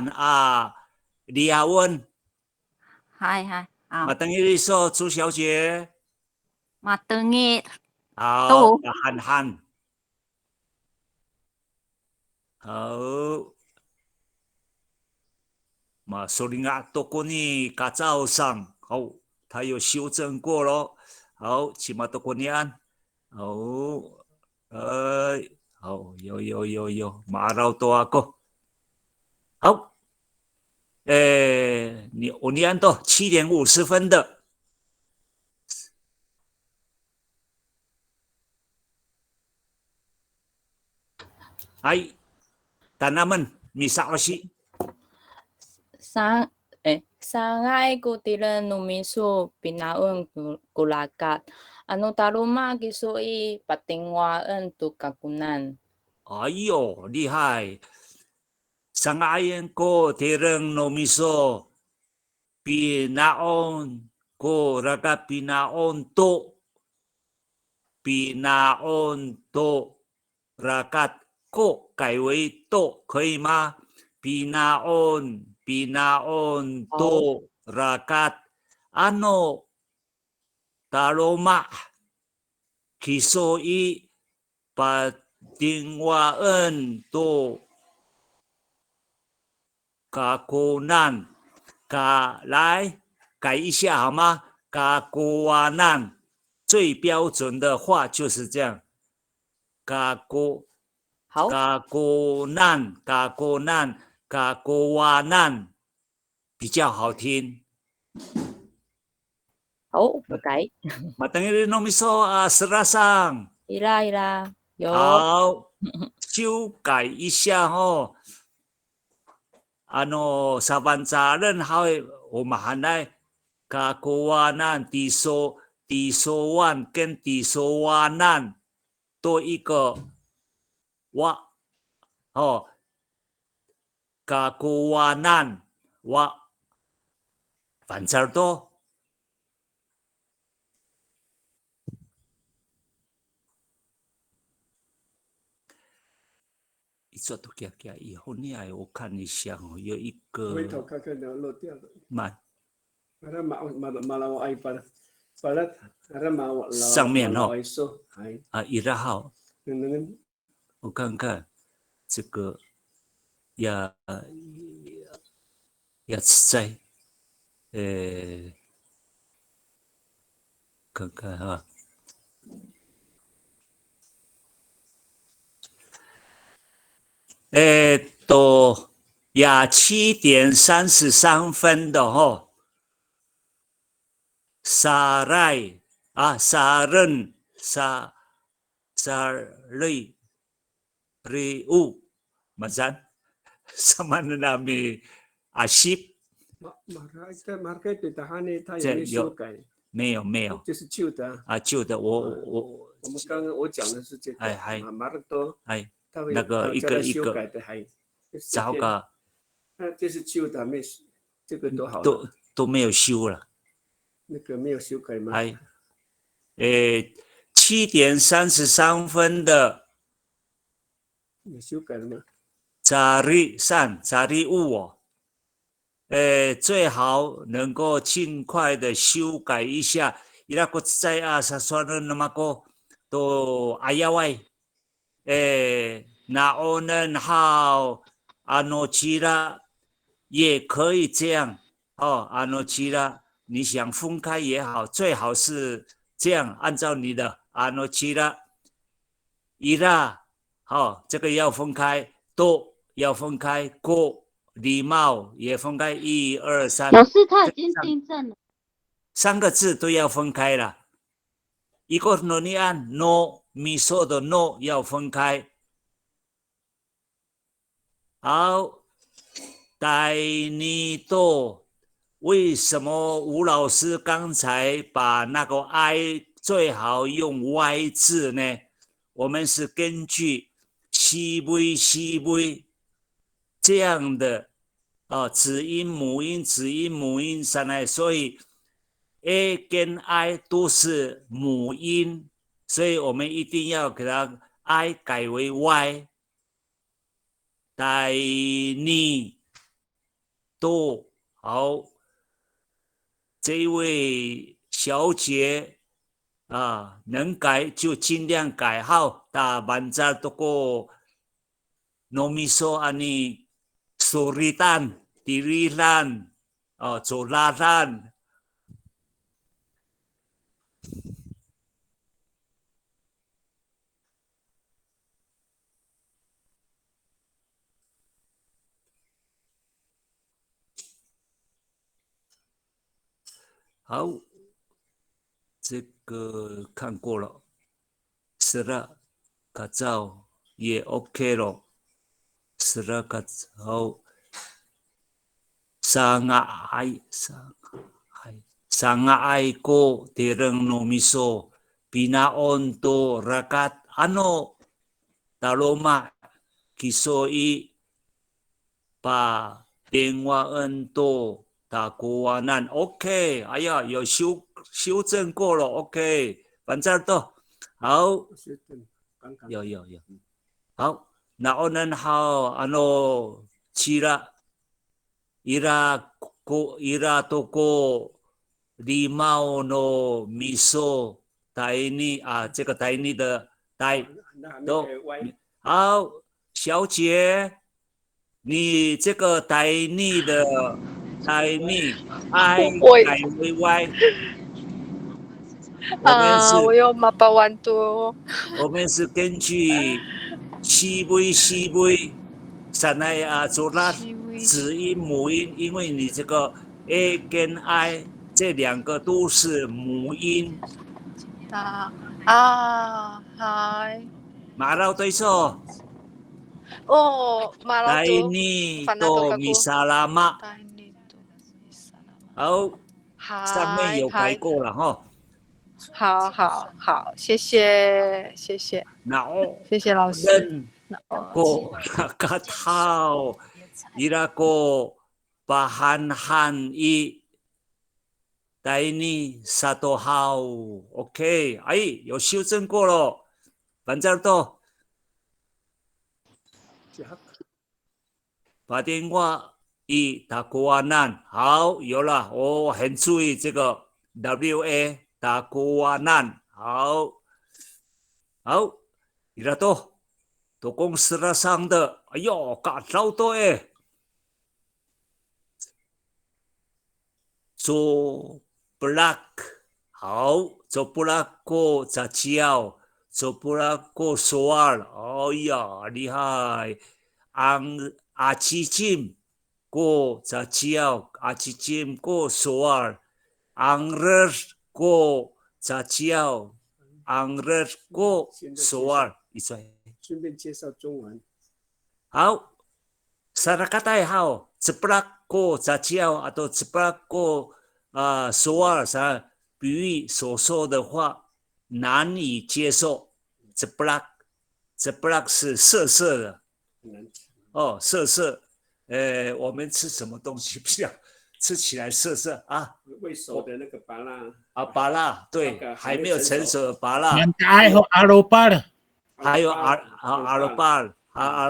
A: 啊李亚文，
L: 嗨，
A: 马等于说朱小姐，
L: 马等于
A: 好，憨，好，马索林亚多过你嘎早上好。他有修正过咯，好，起码都过年，好，好，有，马老多啊个，好，我念到7点50分的，哎，但他们misa si
M: Sangay kutilan numiso pinaon kulakat. Ano taruma kisoi patingwaan tu kakunan.
A: 哎呦，厉害！sangayan ko tirang nomiso pinaon ko raga pinaon to rakat ko 改为 to 可以吗？ pinaon to rakat ano taroma kisoi patingwaan to kakunan， 来改一下好吗？ kakuwanan 最标准的话就是这样。kakuwanan 比较好听。
M: 好，我改。
A: Matangin nomiso serasang。
M: 有。
A: 好，修改一下哦。sa bansaran hay umahanay kakuwanan tisowan ken tisowanan to iko wa kakuwanan wa bansar to做都给以后你哎，我看一下哦，有一个。
B: 回头看看，然后漏掉了。
A: 慢。
B: ada malau ai pada ada mau
A: 上面哦。
B: 啊
A: 1号。我看看这个要在看看哈。7点33分的哈，沙赖riu macam sama nami Asyip。market
B: 对他呢，他有没有修改？
A: 没有，
B: 就是旧的
A: 啊，旧的。我
B: 们刚刚我讲的是这个，马尔多，
A: 那个一个
B: 修改的还。
A: 糟糕，
B: 那这是旧的，没这个都好
A: 了，都没有修了。
B: 那个没有修改吗
A: ？7点33分的，
B: 有修改了吗
A: ？Cari U 最好能够尽快的修改一下。伊拉国在sesuatu nama ko to ayawai naonen hao Anochira 也可以这样哦，Anochira 你想分开也好，最好是这样，按照你的 Anochira Ira 好，这个要分开，都要分开，过礼貌也分开，1、2、3。
I: 老师他已经订正了
A: ，3个字都要分开了。一个 nonian no miso 的 no 要分开。好，带你多，为什么吴老师刚才把那个 I 最好用 Y 字呢？我们是根据西微这样的子音母音上来，所以 A 跟 I 都是母音，所以我们一定要给它 I 改为 Y。带你多好，这位小姐能改就尽量改好。但banjar toko nomiso ani suritan dirilan jolaran。好，这个看过了，是了，改造也 OK 了，是了，改造sangat ko dereng nomiso binaon to rakat taloma kisoi pa denwaan to dakuwanan OK， 哎呀，有修正过了 OK， 反正都好，有，好，naonan hao cira ira toko limau no miso 台尼这个台尼的台都好，小姐，你这个台尼的。台尼 I 改为 Y，
E: 我有马巴万多。
A: 我们是根据西微上来做那子音母音，因为你这个 A 跟 I 这2个都是母音。
E: 嗨。
A: 马老对说。
E: Oh, malau tu
A: Daini
E: fanato
A: to
E: kaku.
A: misalama.
E: Daini to misalama.
A: 好，上面有改过了哈。
E: 好好好，谢谢谢谢。谢谢老师。
A: ko nakatao ira ko bahan-han i daini satu hao OK 哎有修正过了反正都打电话一打过难好有了我很注意这个 WA 打过难好好ira to公司的上的，哎呦，搞老多哎！做 black 好，做 black 过杂交，做 black 过soal，哎呀，厉害！阿基金过杂交，阿基金过soal，昂热过杂交，昂热过soal，一岁。
B: 顺便介绍中文。
A: 好 ，Sarakata hao, ceplak ko zajiao atau ceplak ko soal 啥比喻所说的话难以接受 ，ceplak 是涩涩的，哦，涩涩，我们吃什么东西比较吃起来涩涩啊？
B: 未熟的那个芭乐
A: 啊，芭乐对，还没有成熟的芭乐。
J: 还有阿罗巴的。
A: 还有阿罗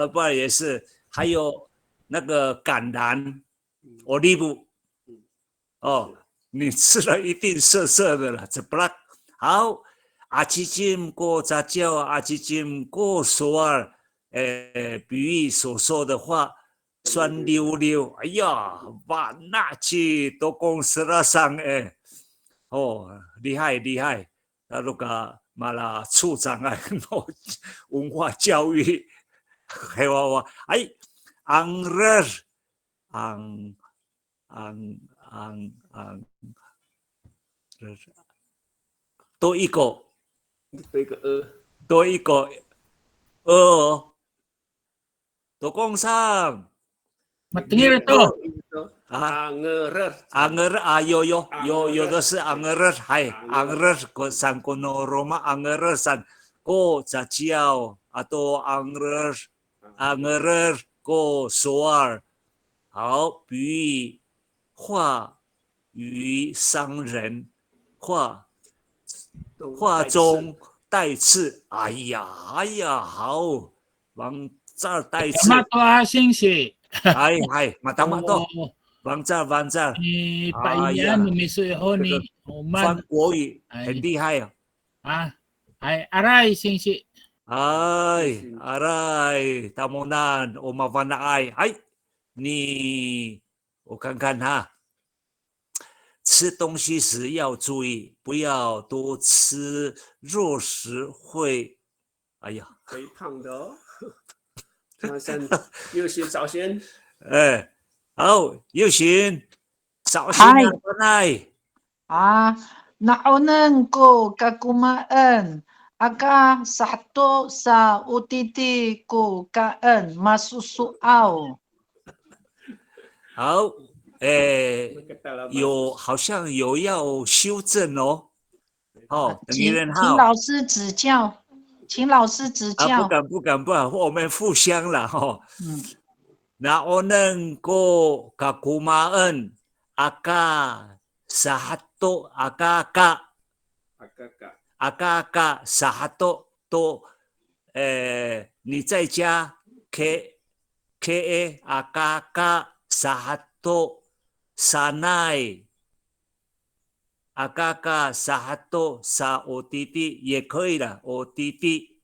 A: 巴也是，还有那个橄榄，olive，哦，你吃了一定涩涩的了，这不啦？好，阿基金过杂交，阿基金过索尔，比喻所说的话，酸溜溜，哎呀，哇，那去都公司了上哎，哦，厉害厉害，那个。马拉处长啊，文化教育，还有我哎，昂热，昂，多一个，多一个，多工商，
J: 马丁耶多。
A: Anger有的是 anger 还 anger ko san kono Roma anger san ko zajiao atau anger ko soal 好比喻话语伤人话中带刺哎呀好往这儿带刺
J: 马多阿星星
A: 哎matang mato Bangsa，
J: 哎呀，
A: 翻国语很厉害啊！
J: 啊，阿赖先生，
A: 阿赖，大木南，我麻烦了哎，我看看哈，吃东西时要注意，不要多吃肉食会，哎呀，
B: 肥胖的哦。右先早先，
A: 好，右行，早先来。
H: Naunan ko kakumaan, aga satu sa utiti ko kaan masusuaw.
A: 好，好像有要修正哦。哦，
H: 请老师指教，请老师指教。
A: 不敢，我们互相了哈。Naunan ko kakumaan, aga satu aga satu 都你在家 ka aga satu sanai aga satu sa OTT 也可以的 OTT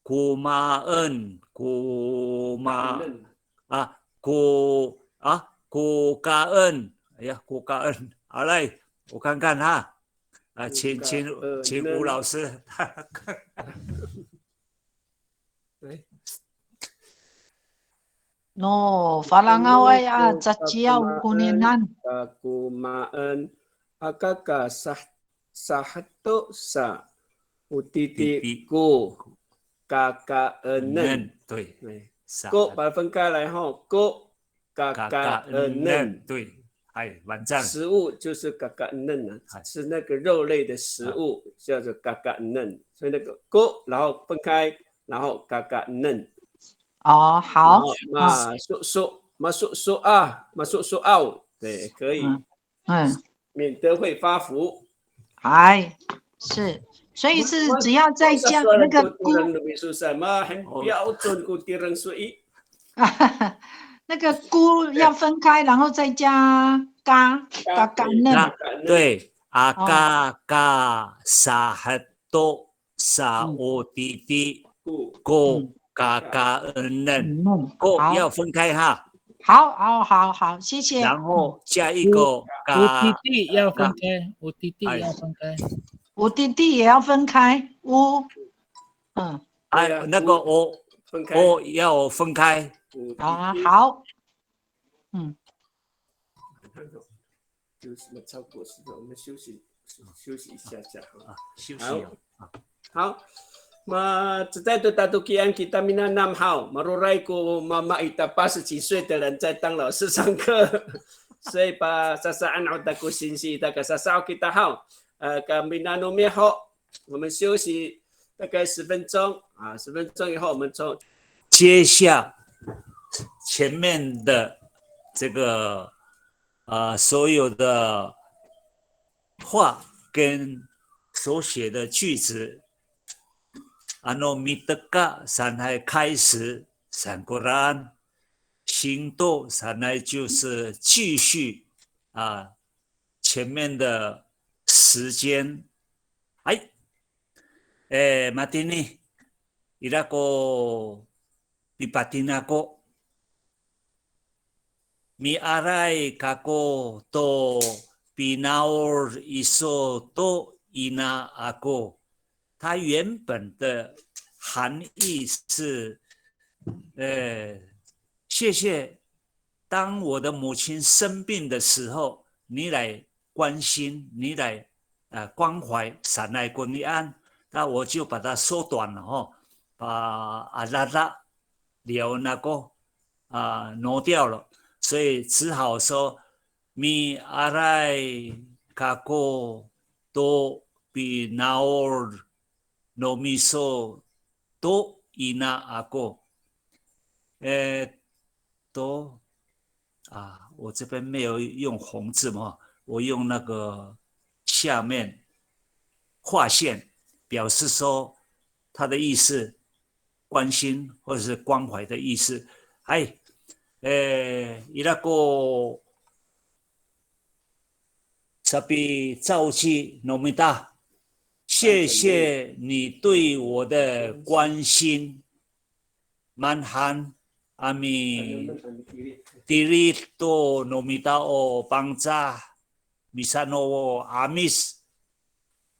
A: kumaan kukaan 哎呀kukaan 好嘞我看看哈请吴老师
H: No, falangaway zajiao kunenan.
B: Kumaan akaka 1 sa utiti ko 嘎嘎嫩，
A: 对，
B: 勾把它分开来后，勾嘎嘎嫩，
A: 对，哎，完赞。
B: 食物就是嘎嘎嫩啊，是那个肉类的食物，叫做嘎嘎嫩，所以那个勾，然后分开，然后嘎嘎嫩。
H: 哦，好。
B: 马说啊，对，可以。免得会发福。
H: 哎，是，所以是只要再加那个菇。
B: 什么很标准古地人说一。
H: 那个菇要分开，然后再加嘎嫩。
A: 对，阿嘎沙哈多沙o弟弟菇嘎嘎嫩，菇要分开哈。
H: 好，谢谢。
A: 然后加一个
J: 嘎，弟弟要分开，我弟弟要分开，
H: 我弟弟也要分开，
A: 那个我要分开。
H: 好，
B: 有什么超过时间，我们休息一下啊，
A: 休息。
B: 好。只在的大都基安kita mina 6号，马路来过妈妈一打80几岁的人在当老师上课，所以把sasaan udah ku sinsi kita ke sasao kita好kami nano me好，我们休息大概10分钟啊，10分钟以后我们从
A: 接下前面的这个所有的话跟所写的句子。mitaka 上来开始闪过然，行动上来就是继续前面的时间。马丁尼，伊拉个比巴丁那个，米阿来卡个都比那尔伊索都伊那阿个。它原本的含义是，谢谢，当我的母亲生病的时候，你来关心，你来关怀，闪来过你安，那我就把它缩短了把阿拉拉了那个挪掉了，所以只好说米阿来卡个多比那尔。no miso to ina ako， 我这边没有用红字嘛，我用那个下面划线，表示说它的意思，关心或者是关怀的意思。伊那个sabi造句 nomita。谢谢你对我的关心，manhan ami dirito nomita o bangsa misano amis，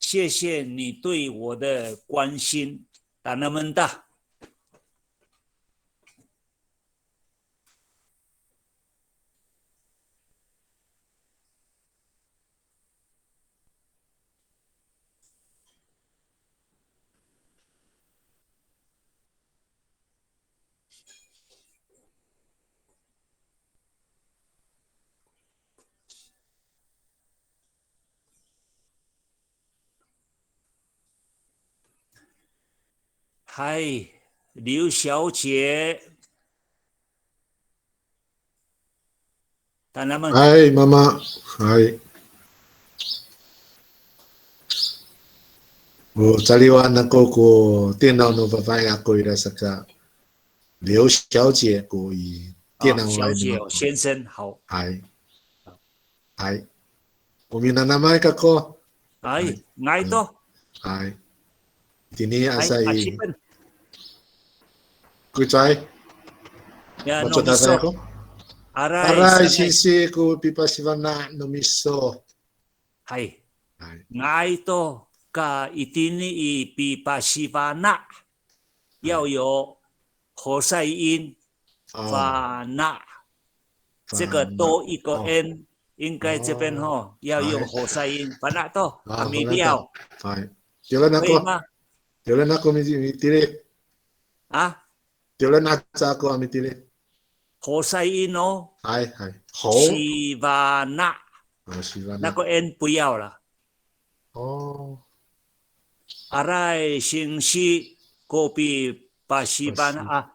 A: 谢谢你对我的关心，tanamanda。嗨，刘小姐，
D: 嗨，妈妈，嗨。我这里玩那个电脑no bapak aku rasa ka 刘小姐过以电脑
A: 小姐先生好。
D: 嗨，我们的nama kako？ngai
A: to。Ini
D: asai kucai macam apa aku? Arai sisi ku pipa sivana nomiso.
A: ngai to ka itini i pipa sivana 要有活塞音发那，这个多一个 n， 应该这边要用活塞音发那多，米料。
D: Jalan aku mesti
A: 啊，
D: 对了，那咋个阿米蒂嘞？
A: 何塞因哦，
D: 係好。
A: 西巴纳，
D: 西巴
A: 那个 n 不要了。
D: 哦。
A: 阿赖星系go比巴西巴纳啊，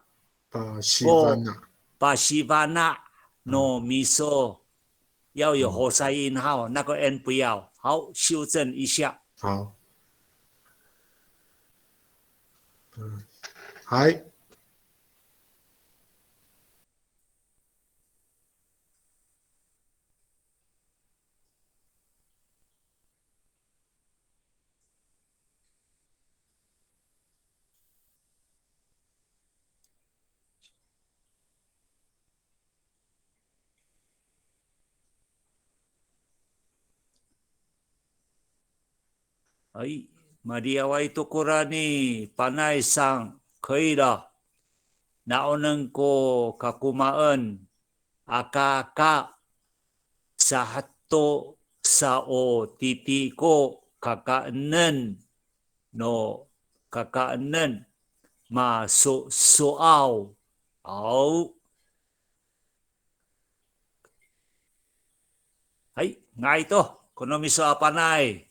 A: 巴西巴纳 no miso 要有何塞因号，那个 n 不要。好，修正一下。
D: 好。係。
A: 哎，玛利亚外多过来呢，panai sang 可以了。Naunang ko kakumaan akaka sa hato sa o titi ko kakaanan no kakaanan ma soaw. 好，はい、ngay to. Kuno miso apanay.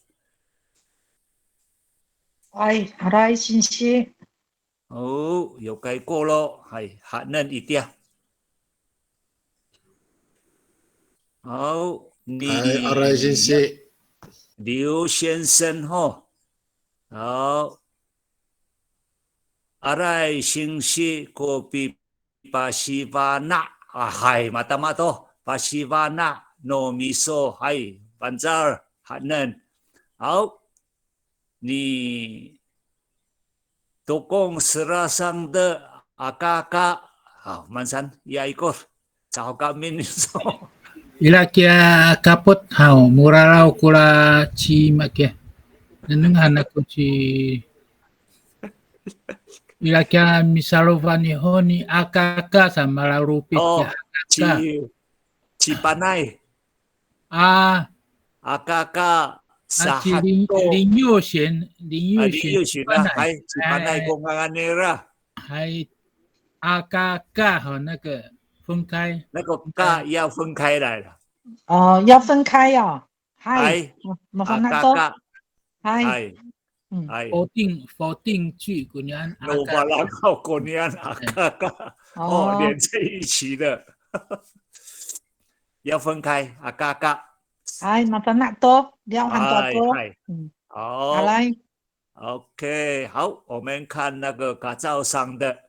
H: Ay, aray sinsi.
A: 有改过咯，系吓嫩一点。好，
D: 阿先生，
A: 刘先生吼，好，阿赖先生个比巴西瓦纳啊，系嘛ta嘛多，巴西瓦纳糯米索，系班扎尔吓嫩。好，你。Tukong serasang de akaka. Mansan, ya ikor. Sao kami niso.
J: Ila kia kapot hao murarao kula chi makia. Neneng anak ko chi. Ila kia misalovani honi akaka sama larupit
A: oh,
J: kia akaka.
A: Chi panay. Akaka.
J: Lin Yu Xuan
A: 啊，还是panay公安nera。
J: 还AKK 和那个分开，
A: 那个 K 要分开来了。
H: 哦，要分开呀。嗨，麻烦那多。
A: 嗨，
J: 否定句，果然。
A: 我把那个果然AKK 哦连在一起的，要分开AKK。
H: 哎，麻烦那多，了很多多。
A: 好，
H: 来
A: ，OK， 好，我们看那个卡照上的，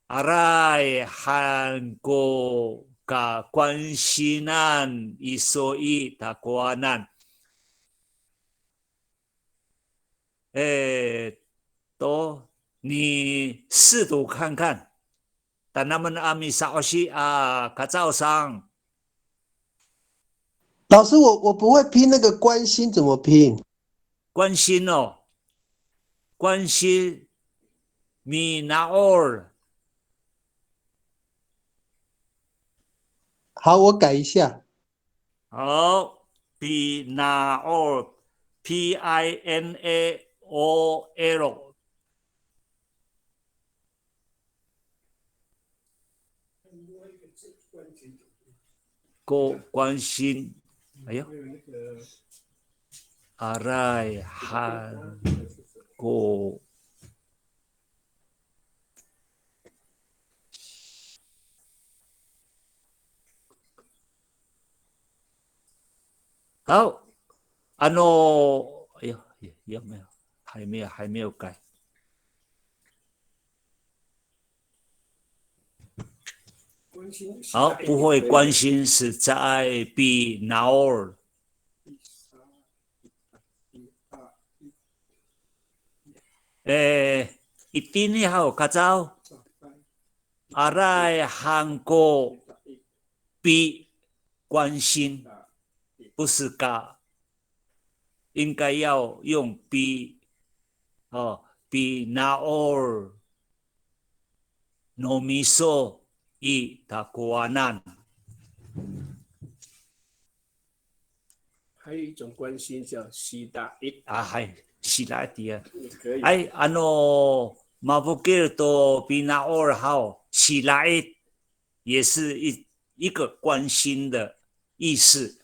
A: 阿赖韩国噶关系难，一说一他国难，都你试读看看，但他们阿米少西啊，卡照上。
K: 老师，我不会拼那个关心怎么拼？
A: 关心哦，关心米拿尔。
K: 好，我改一下。
A: 好，米拿尔 ，PINAOL。关心。哎呦，阿赖韩国好，哎呦，有没有？还没有改。好，不会关心是在比拿尔。一定你好，卡照，阿赖韩国比关心，不是嘎，应该要用比哦，比拿尔糯米索。一他国难，
B: 还有一种关心叫西大一
A: 啊，还西大一啊，
B: 可以。
A: 哎，马布吉尔多比那尔好，喜来也是一个关心的意思。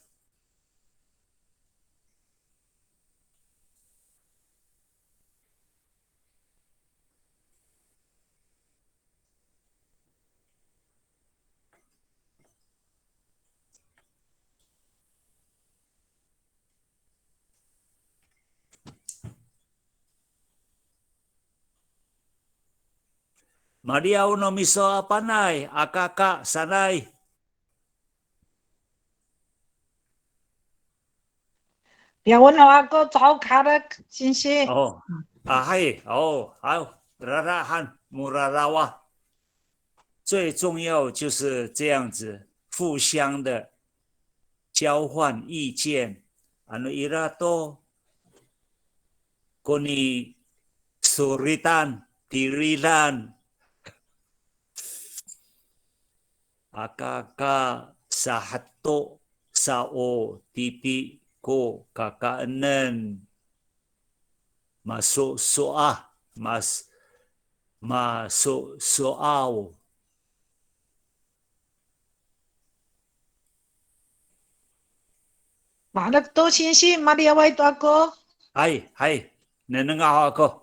A: Maria uno miso apanay, akaka sanay.
H: 不要问了，阿哥找卡的信息。
A: 哦，嗨，哦，好，拉拉汉穆拉拉哇，最重要就是这样子，互相的交换意见。伊拉多，koni suritan, tirilan, akaka sahato sao titi ko kakaanan masuk soah masuk soal
H: 马的多信息，马里亚外多哥。
A: 嗨，能好哥，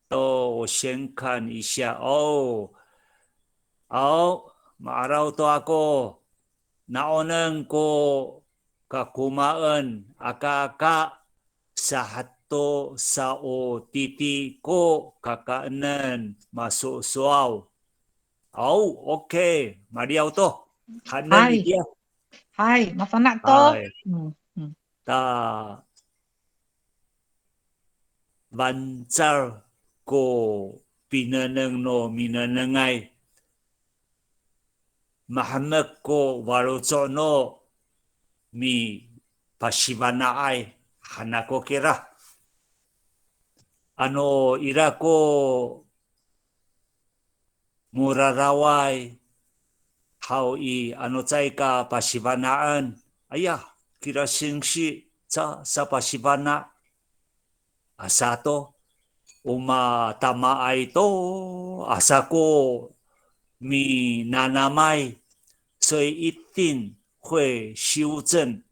A: 我先看一下哦，好，马拉多哥，naoneng ko kakumaan akaka sahato sao titi ko kakaanan masuk soal. 好 ，OK， Maria to， 还能一点。
H: 嗨，麻烦那多。
A: Ta bancar ko pinanang no minanangay. Mahamak ko waruto no mi pasibanaay hanako kira. Ano ira ko muraraway how ano chay ka pasibanaan. Ayah, kira singsi sa pasibana. Asato, tama ay to, asako mi nanamay, 所以一定会修正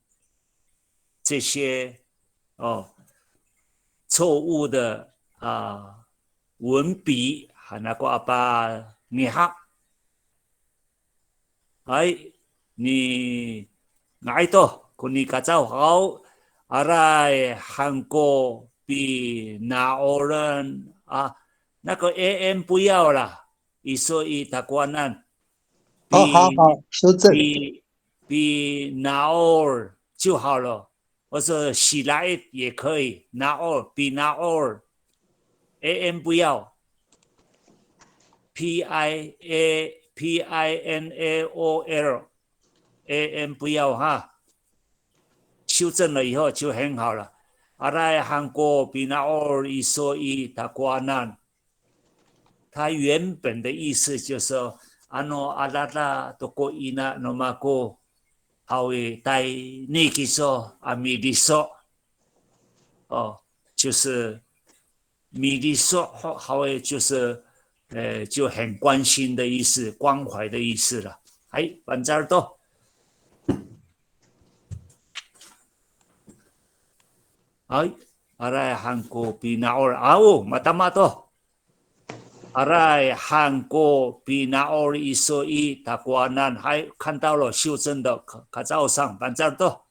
A: 这些错误的文笔，hanako apa niha. 你哪一度？你个早好，arai Hanko比哪欧人啊？那个 AM 不要了，所以他关了。
K: 好，修正。
A: 比哪欧就好了，或者喜来也可以，哪欧比哪欧 AM 不要 PINAOL AM 不要哈，修正了以后就很好了。阿拉韩国比那奥一说一他瓜难，他原本的意思就是说，阿拉拉都过一那那么过，好诶，带你去说阿米利说，就是米利说好诶，就是就很关心的意思，关怀的意思了。反正都。aray Hanko pinaor matamat to. aray Hanko pinaor iso i takuanan 看到了修正的卡照上反正都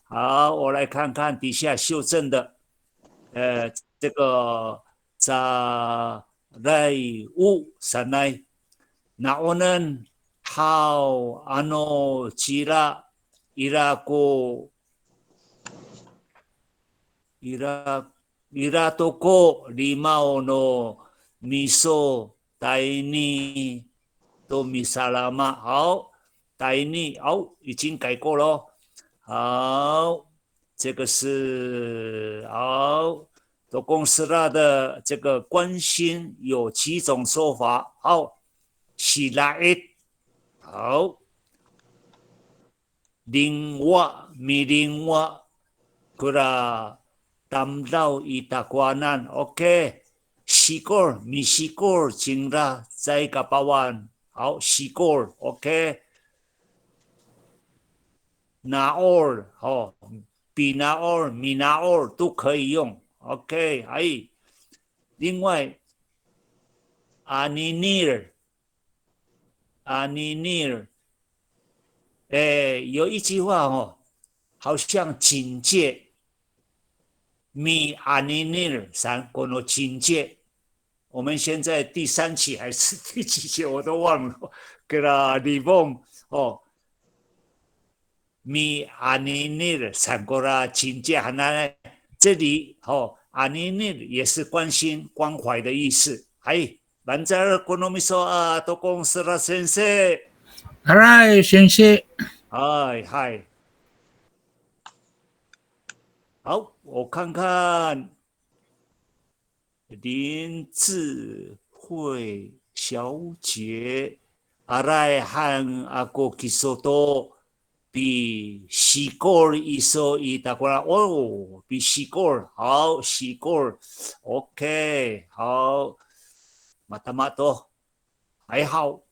A: 好，我来看看底下修正的这个在u sanay naonan how ano cira irako Iratoko limao no miso taini to misalama 好 taini 好已经改过了好这个是好多公司啦的这个关心有几种说法好喜来好另外米另外可啦Tamdaw itakwanan. Okay. Sigor, mi sigor cingra在kapawan. 好 sigor, OK. Naor, 好 binaor, minaor 都可以用 OK. 还另外 aninir, 有一句话哦，好像警戒。mi aninir 三个no 警戒。我们现在第3期还是第几期我都忘了。给了李梦哦。mi aninir 三个啦警戒很难。这里哦 aninir 也是关心关怀的意思。哎。Banjar ekonomi soa tokong Sera Sensei.
J: Alright, Sensei.
A: 嗨。好，我看看林智慧小姐，阿赖汉阿哥基索多比西果一说一大过来哦，比西果好，西果 OK 好。Mata to还好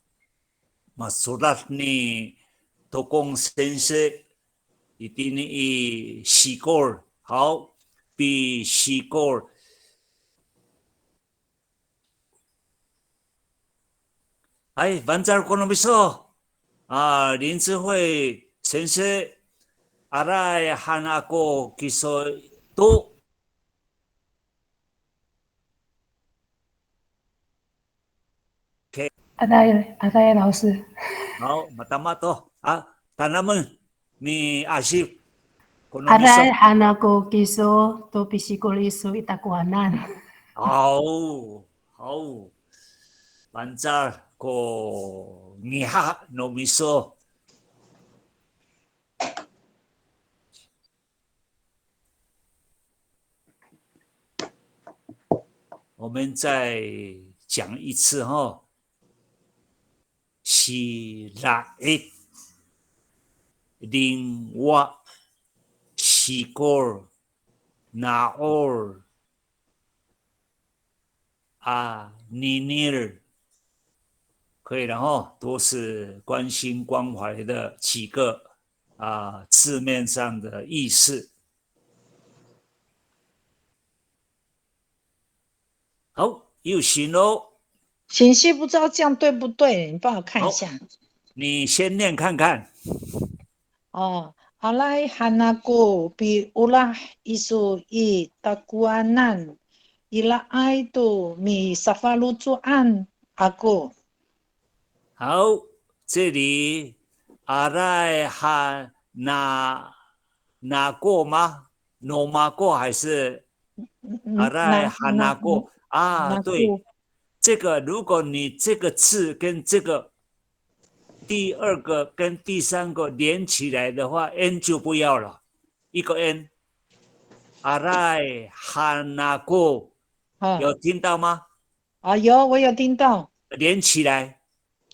A: masulat ni Tokong Sensei ini sigor 好比 sigor 哎 Banjar kono biso 林智慧先生 arai hanako kiso to
F: 阿呆老师。
A: 好，mata to tanaman ni Asif.
F: Aray hanako kiso to pisikoliso itakuanan.
A: 好，Banjar ko niha no miso. 我们再讲一次哈。Sirait Lingwa Sigor Naor Aninir 可以了哈，都是关心关怀的几个字面上的意思。好，又行喽。
H: 信息不知道这样对不对？你帮我看一下。
A: 你先念看看。
H: 哦，阿赖汉那个比乌拉伊苏伊达古阿南伊拉爱都米沙法鲁祖安阿个。
A: 好，这里阿赖汉那过吗？诺马过还是阿赖汉那过对。这个，如果你这个字跟这个第2个跟第3个连起来的话 ，n 就不要了，一个 n。阿赖汉那过，有听到吗？
H: 有，我有听到。
A: 连起来，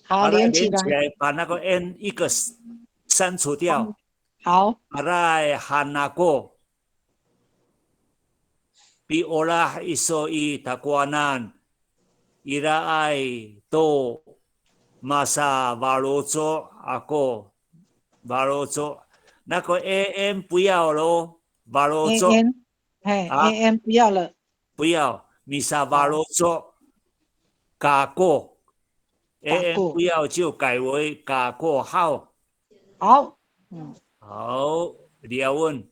H: 好，连起来，
A: 把那个 n 一个删除掉。
H: 好。
A: 阿赖汉那过，比欧拉伊索伊塔瓜南。Iraai to masa barozo ako barozo 那个 am 不要咯 barozo
H: am 不要了，
A: 不要 misa barozo 改过 am 不要就改为改过号。
H: 好，
A: 好，你要问。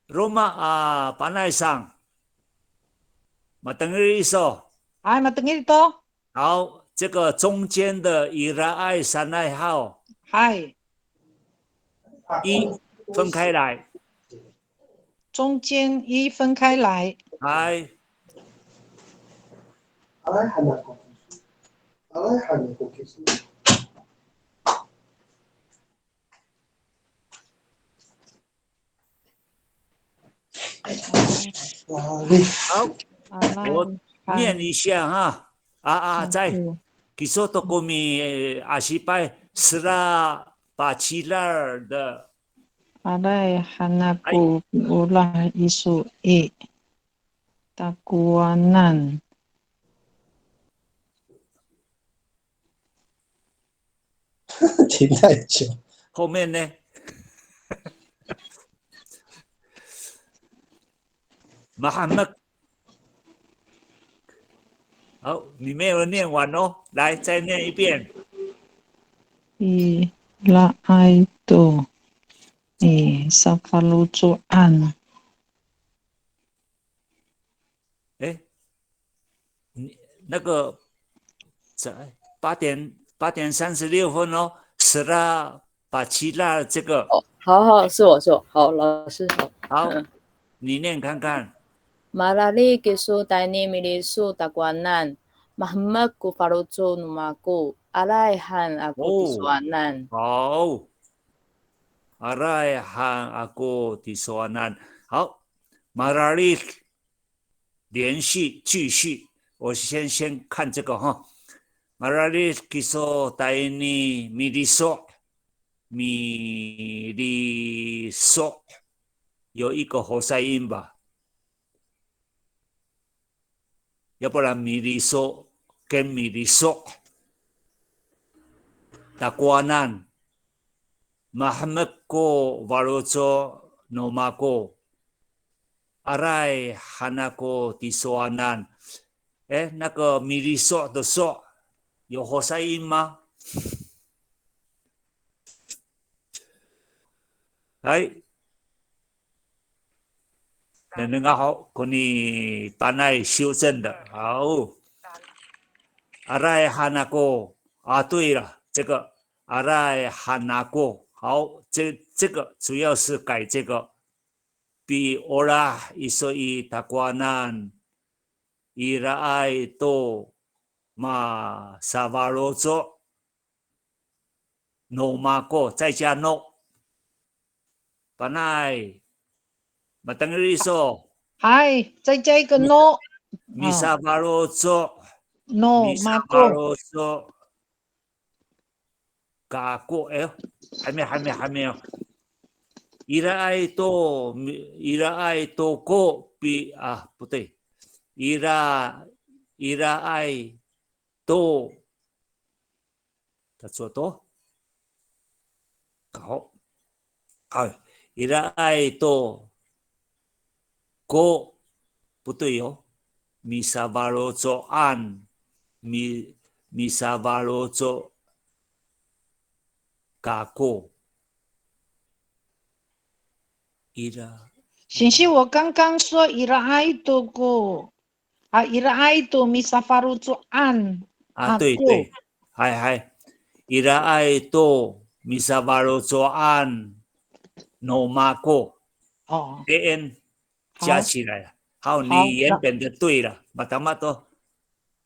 A: Roma panay sang matengir iso
H: matengir to
A: 好，这个中间的伊拉爱三爱号一分开来，
H: 中间一分开来，
A: 来，好，我念一下哈，在Kisah Tokomi Asipai Sera Bacilar 的
H: Alai hanaku ulah isu i takuanan.
K: 停太久。
A: 后面呢？马哈默，好，你没有念完哦，来再念一遍。
H: La itu safalucuan。
A: 哎，你那个在8:36哦，是啦，把其他这个。
M: 好，是我，好，老师好。
A: 好，你念看看。
M: Marali kisu tani milisu takwanan, Muhammad ku farucu numaku, alaihan aku tisuanan。
A: 好，alaihan aku tisuanan。好 ，Marali 连续继续，我先看这个哈。Marali kisu tani milisu 有一个喉塞音吧？要不然米利索跟米利索takwanan Muhammad ko varozo nomako arai hanako tisoanan。哎，那个米利索的索有喉塞音吗？来。那个好，跟你班内修正的好。阿赖哈那个啊，对了，这个阿赖哈那个好，这个主要是改这个。比欧拉伊索伊塔瓜南伊拉爱多马萨瓦罗佐诺马过再加诺，班内。Matangri so.
H: Hai,再一个 no。Misa
A: barozo.
H: No,
A: Misa
H: mako。barozo.
A: Kako 哎，还没有。伊拉爱多过比啊，不对，伊拉爱多，他做多，好，伊拉爱多。ko 不对哦，米萨巴罗佐安，米萨巴罗佐嘎过，伊拉。
H: 信息我刚刚说伊拉爱多过啊，伊拉爱多米萨法鲁做安
A: 啊，对，嗨，伊拉爱多米萨巴罗佐安诺马过
H: 哦
A: ，an。加起来了，好，你原本的对了，马达马多，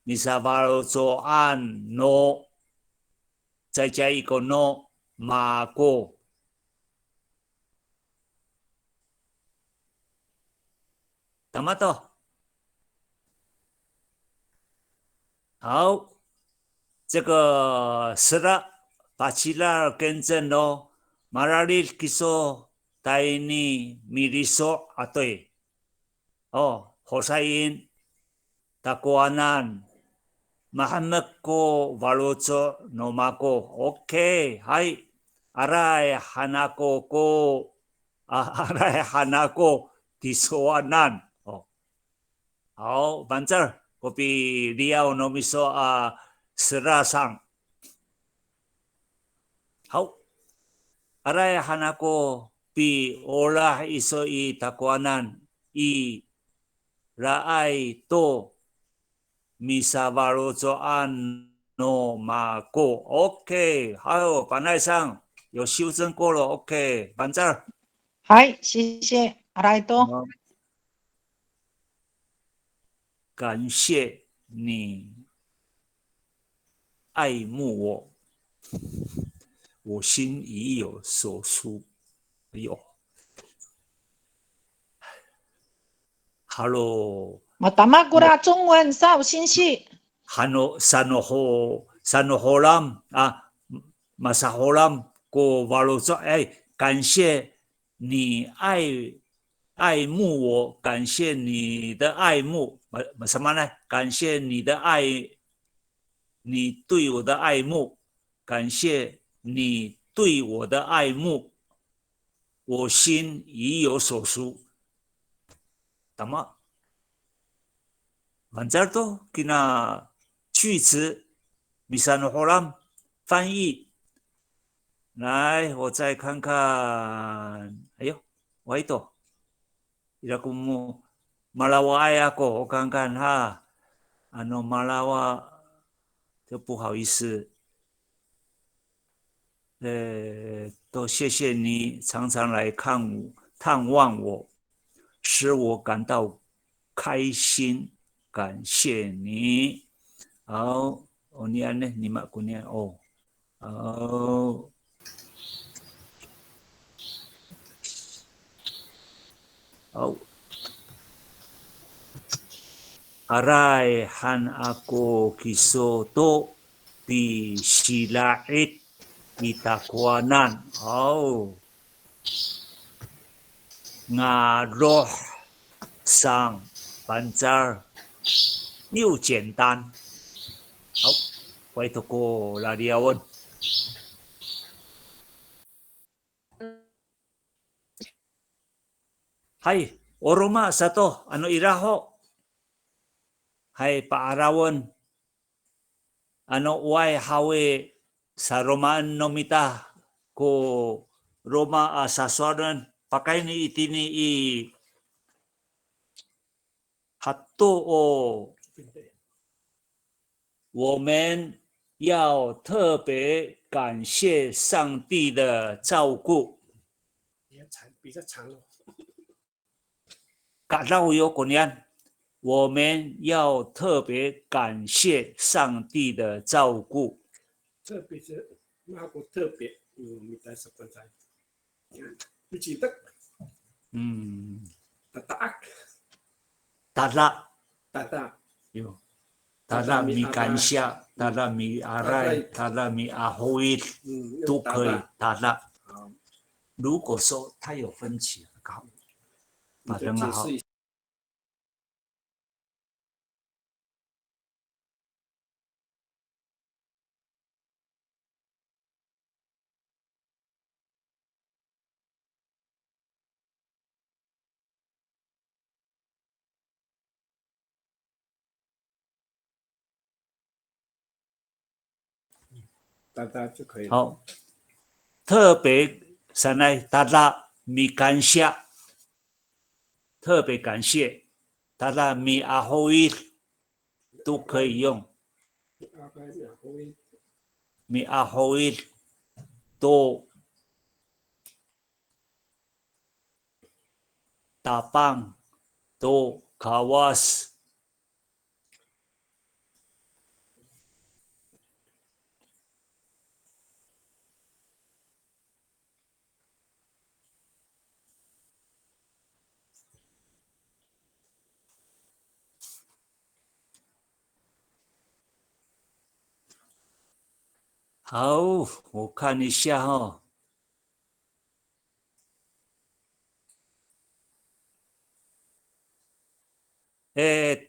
A: 你萨巴罗佐安 no， 再加一个 no 马过，达马多，好，这个是了，把其他更正哦，马拉里基索带你米利索啊，对。哦，喉塞音，takwanan Muhammad ko varozo nomako OK はいarai hanako ko arai hanako tisoanan 哦好反正我比利奥诺米说斯拉上好arai hanako pi olah iso I takwanan I Raai to misa varozo an no mako OK， 还有板带上有修正过了 OK， 板这儿。
H: 嗨，谢谢阿赖多。
A: 感谢你爱慕我，我心已有所属。哎呦。Hello，
H: Matamagura 中文少信息。
A: Sanoholam 啊，Masaholam ko varozo 哎，感谢你爱慕我，感谢你的爱慕，什么呢？感谢你的爱，你对我的爱慕，感谢你对我的爱慕，我心已有所属。Tama? Manjar to, kina 句子 Bisan Holam 翻译。来，我再看看。哎呦，我ito. Ila kumu malawa ay ako. 我看看哈。malawa 就不好意思。都谢谢你常常来探望我，使我感到开心。感谢你。好，我念呢，你们不念哦。好。好。Aray han ako kisoto di silait itakwanan. Oh. Nga roh sang pancar 又简单。好，回头过拉里亚问。Hai, oroma sato, ano iraho? Hai, paarawan. Ano uay hawe sa Romaan nomita ko Roma asaswanan pakai ni itini i hatto o 我们要特别感谢上帝的照顾。
B: 比较长了。
A: Kalau yo kunyan, 我们要特别感谢上帝的照顾。
B: 特别是那个特别，你在什么在？不记得。Tata。
A: 有。Tara mi kansya, tara mi aray, tara mi ahoid 都可以。tara。如果说它有分歧，好，把它很好。
B: Tata 就可以了。
A: 好，特别上来Tata mi kansya，特别感谢Tata mi ahoid 都可以用。mi ahoid 都打棒都kawas。好，我看一下哈。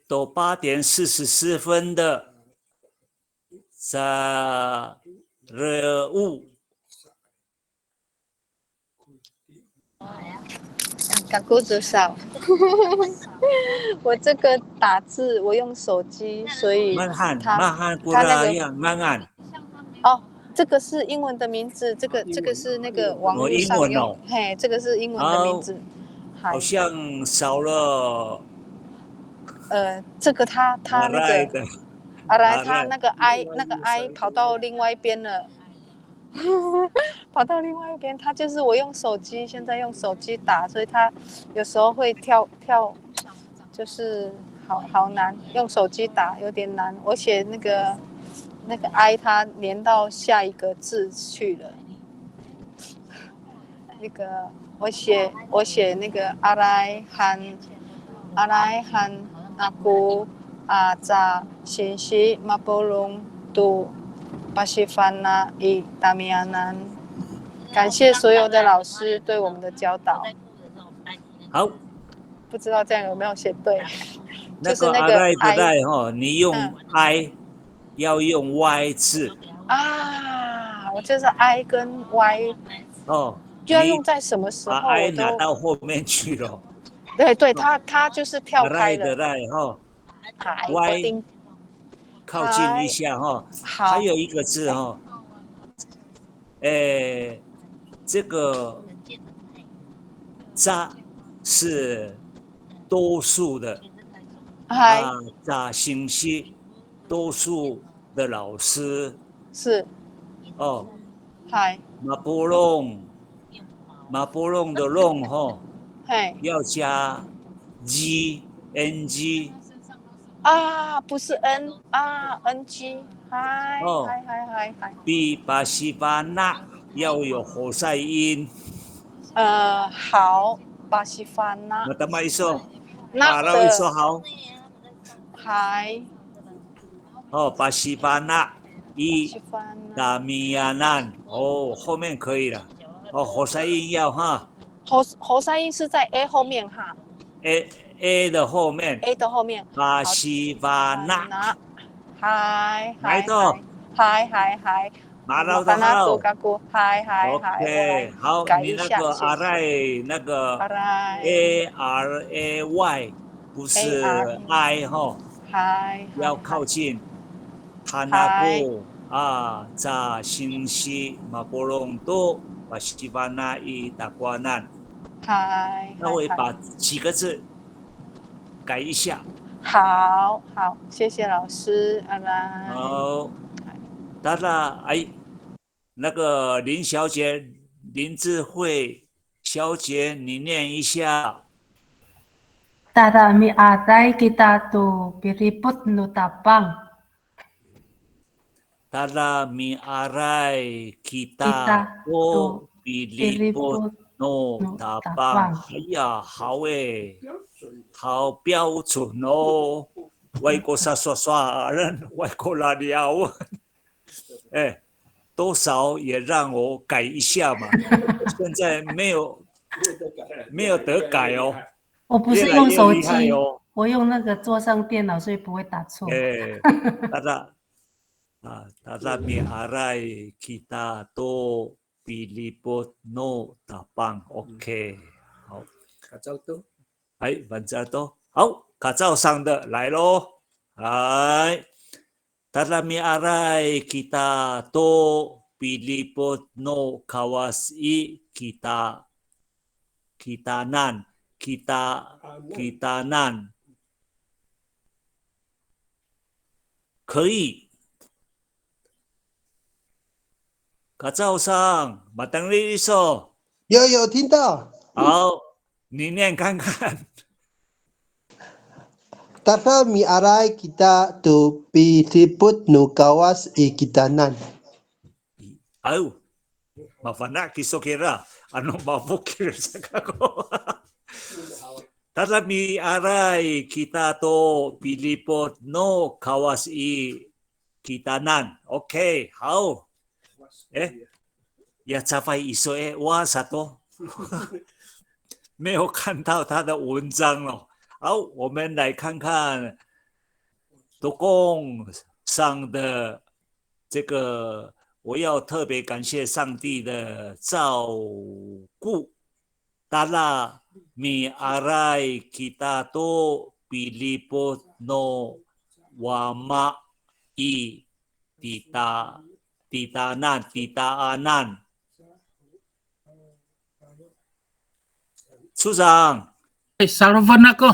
A: 都8点44分的在热物。
E: 感顾主少，我这个打字我用手机，所以他那个哦，这个是英文的名字，这个是那个网络上用，嘿，这个是英文的名字。
A: 好像少了。
E: 这个他那个，来他那个 I 跑到另外一边了。跑到另外一边，他就是我用手机，现在用手机打，所以他有时候会跳，就是好难，用手机打有点难。我写那个 I， 它连到下一个字去了。那个我写那个阿来汉aku aza sinsi mapulung tu pasifana i tamianan 感谢所有的老师对我们的教导。
A: 好，
E: 不知道这样有没有写对？
A: 就是那个 I 哈，你用 I 要用 Y 字
E: 啊，我就是 I 跟 Y
A: 哦，
E: 就要用在什么时候？
A: 把 I 拿到后面去了。
E: 对对，它就是跳开了。
A: 的哈 ，Y 靠近一下哈。还有一个字哈，这个扎是多数的啊，扎信息多数的老师
E: 是
A: 哦。
E: 嗨，
A: 马波隆的隆哈，要加 ng
E: 啊，不是 n 啊 ng， 嗨嗨嗨嗨嗨。
A: 比巴西巴那要有活塞音。
E: 好，巴西法那。
A: 那怎么说？
E: 那
A: 的说好。
E: 嗨。
A: 哦，巴西巴那一达米亚南哦，后面可以了。哦，活塞音要哈。
E: 活塞音是在 a 后面哈。
A: A 的后面。
E: A 的后面。
A: 巴西巴那。
E: 嗨嗨
A: 嗨
E: 嗨。
A: 马拉多好。
E: 嗨嗨嗨。
A: OK， 好，你那个阿赖那个 ARAY 不是 I 哈，要靠近。他那个啊，在信息马波隆多把西班牙一打瓜难。那我把几个字改一下。
E: 好，谢谢老师，
A: 好，当然，那个林小姐，林智慧小姐，你念一下。
F: Tarami aray kita tu piriput nutapang.
A: Tarami aray kita tu piriput nutapang。哎呀，好诶，好标准哦。外国耍人，外国拉聊文，多少也让我改一下嘛。现在没有得改哦。
F: 我不是用手机，我用那个桌上电脑，所以不会打错。
A: Tarami aray kita to pilipot no tapang。OK， 好。
B: 卡照都。
A: 反照都好，卡照上的来咯。来。Tarami aray kita to pilipot no kawasi kita nan可以。卡照上，马登利说。
K: 有听到。
A: 好，你念看看。
K: Tarami aray kita tu piliput no kawas ikitanan。mafana
A: kisokera ano mabukir sa kako. Tarami aray kita to pilipot no kawas ikitanan。OK， 好。要查发一说哇啥多，没有看到他的文章了。好，我们来看看多贡上的这个，我要特别感谢上帝的照顾。Tala mi aray kita to pilipot no wama i titaanan。处长。
J: Salvan ako。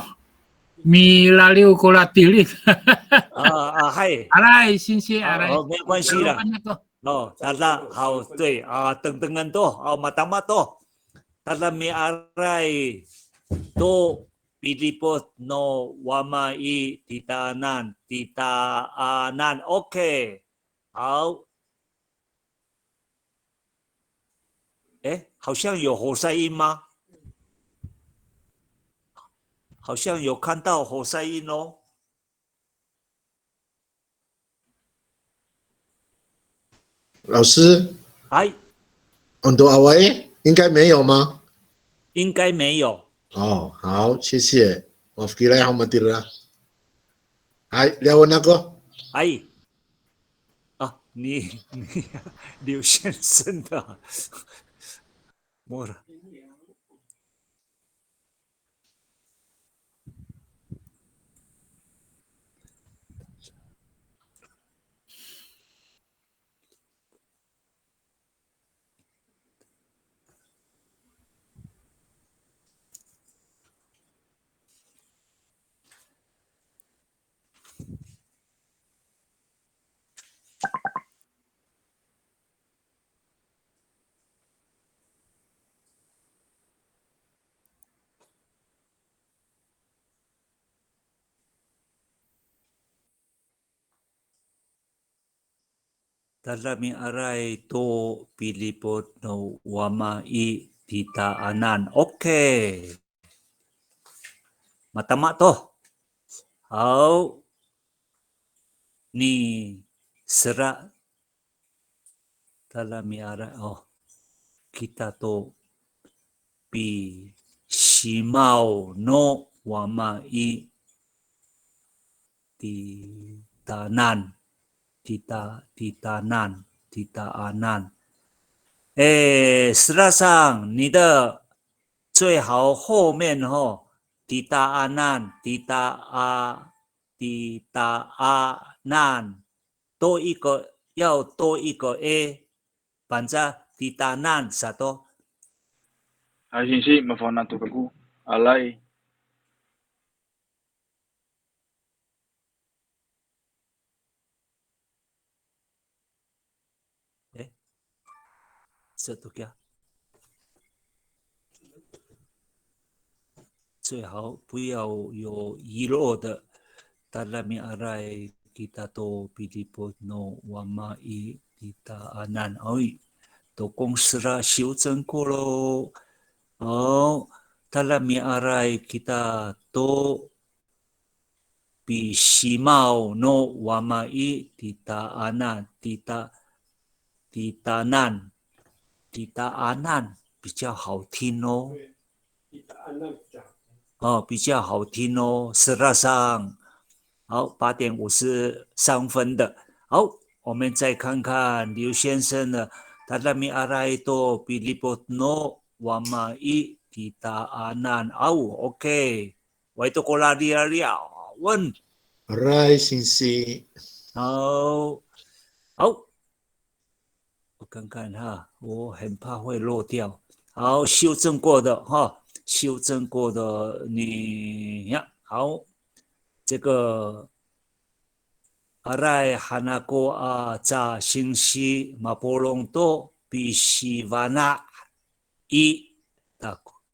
J: 米拉六过拉地利。
A: 嗨。
J: 阿赖，谢谢阿赖。
A: 没关系了。大家好，对啊，等很多，马当马多。Tarami aray to pilipot no wama i titaanan。OK， 好。好像有活塞音吗？好像有看到活塞音哦。
D: 老师。Untuk awal 应该没有吗？
A: 应该没有。
D: 哦，好，谢谢。Maafkilah Alhamdulillah。哎，聊完那个。
A: 哎，啊，你刘先生的，没了。Dalami aray to pilipot no wama i titaanan. Okay. Matama to. How ni sera dalami aray kita to pi shimao no wama i titanan. titaanan。斯拉上，你的最好后面titaanan多一个要多一个 a， 反正titaanan satu。Ay
N: sisi mafana tukaku alay。
A: 这都给最好不要有遗漏的。Dalami aray kita to pilipot no wama i titaanan。都公司了，修正过喽。Dalami aray kita to pisimao no wama i titaanan。titaanan 比较好听哦。比较好听哦。斯拉上，好，8:53的。好，我们再看看刘先生的。Dalami aray to pilipot no wama i titaanan。OK， 我都过来了，问。
D: Aray sisi。
A: 好，我看看哈，我很怕会漏掉。好，修正过的哈，修正过的你呀，好，这个aray hanako za singsi mapolong to bisivana i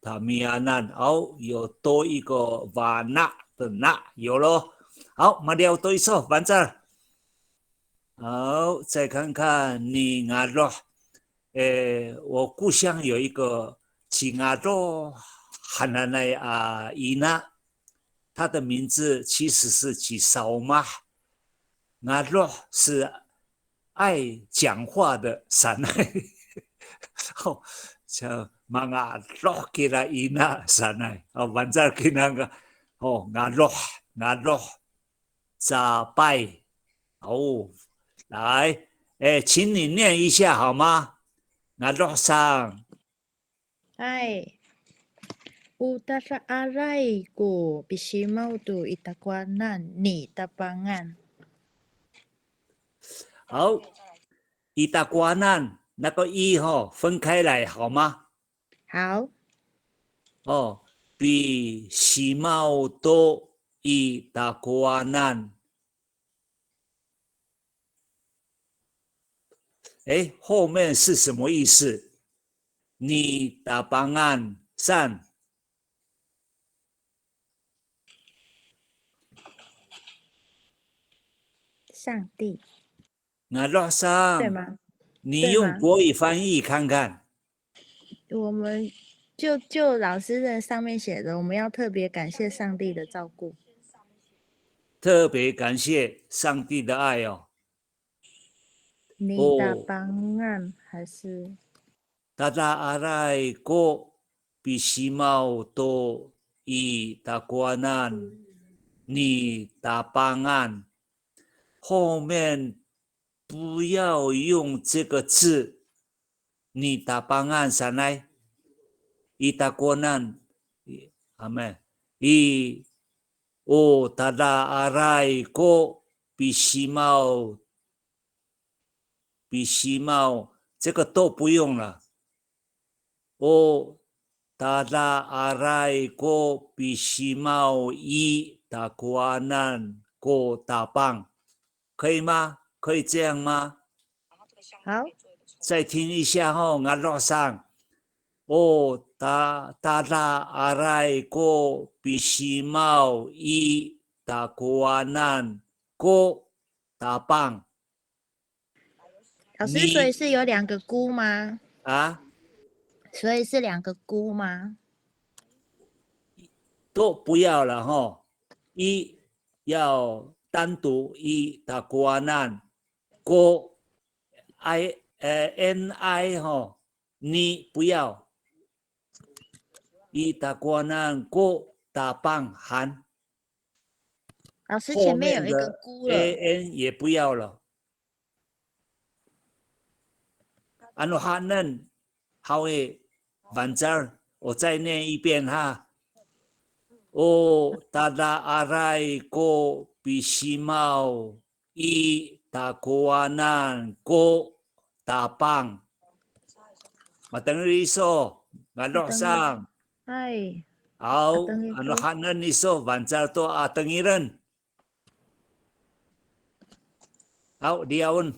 A: tamianan。有多一个 vana 的那有咯。好，马里奥多一首，完这。好，再看看你阿罗。我故乡有一个吉阿罗汉奶奶伊娜，她的名字其实是吉少妈。阿罗是爱讲话的山奶，叫阿罗给他伊娜山奶。完再给那个阿罗咋拜。来，请你念一下好吗？阿罗上。
G: Hai, utara aray ko pisimau tu itakwanan ni tapangan。
A: 好，伊达瓜难那个一分开来好吗？
G: 好。
A: 比西茂多伊达瓜难。后面是什么意思？你打帮案上。
G: 上帝。
A: 那罗上。
G: 对吗？
A: 你用国语翻译看看。
G: 我们就老师的上面写的，我们要特别感谢上帝的照顾。
A: 特别感谢上帝的爱哦。
G: 你打帮案还是？
A: Tada arai ko pisimau to i takuanan你tapangan 后面不要用这个字，你tapangan sanai i takuanan amen i o tada arai ko pisimau 这个都不用了。o tada arai ko pisimau i takuanan ko tapang， 可以吗？可以这样吗？
G: 好，
A: 再听一下哈，俺老上。o tada arai ko pisimau i takuanan ko tapang。
G: 老师，所以是有2个菇吗？
A: 啊？
G: 所以是2个菇吗？
A: 都不要了哈，一要单独一打国难，过 ni 哈，你不要一打国难过打棒含，
G: 老师前面有一个菇了
A: an 也不要了。anu hanen 好诶，反正我再念一遍哈。o tada arai ko pisimau i takuanan ko tapang matang iso ngalok sang
G: 嗨，
A: au ano hanan iso bancal to atengiran au diaun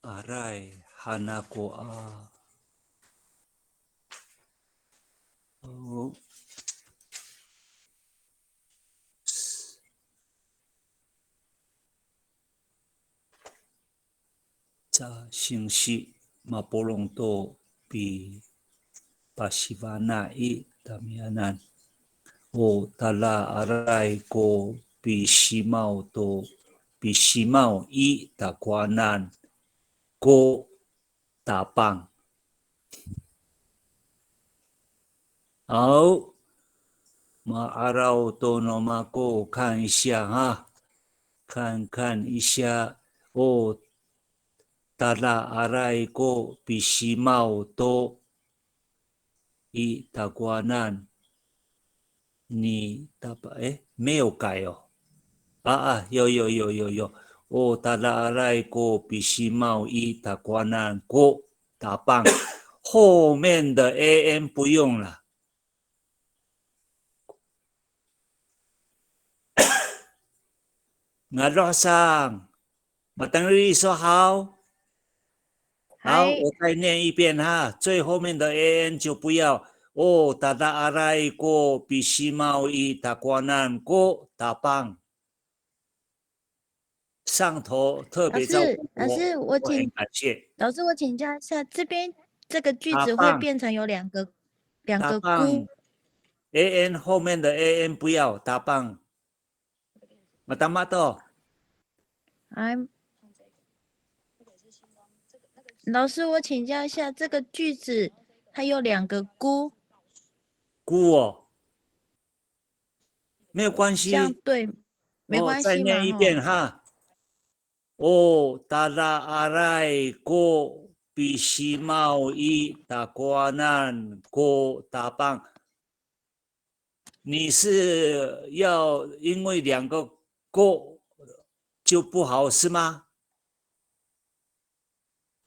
A: arai hanako a oh. 在信息马波隆多比巴西瓦纳伊达米亚南，o tala arai ko pisimau to pisimau i takuanan ko tapang。好，马阿绕多诺马过看一下哈，看一下哦。Tala arai ko pisimau to i takuanan ni tapa 没有改哦有哦tala arai ko pisimau i takuanan ko tapang 后面的 an 不用了ngalo sang matangri说好。好，我再念一遍哈，最后面的 an 就不要。哦，达达阿来过比西毛伊达瓜南过打棒，上头特别照顾我，
G: 老师，我
A: 很感谢。
G: 老师，我请教一下，这边这个句子会变成有两个菇
A: ，an 后面的 an 不要打棒，马达马多。
G: 老师，我请教一下，这个句子它有2个菇。
A: 菇哦，没有关系。
G: 对，没关系嘛。
A: 再念一遍哈。哦，达拉阿来过比西毛伊达瓜南过打棒。你是要因为2个过就不好是吗？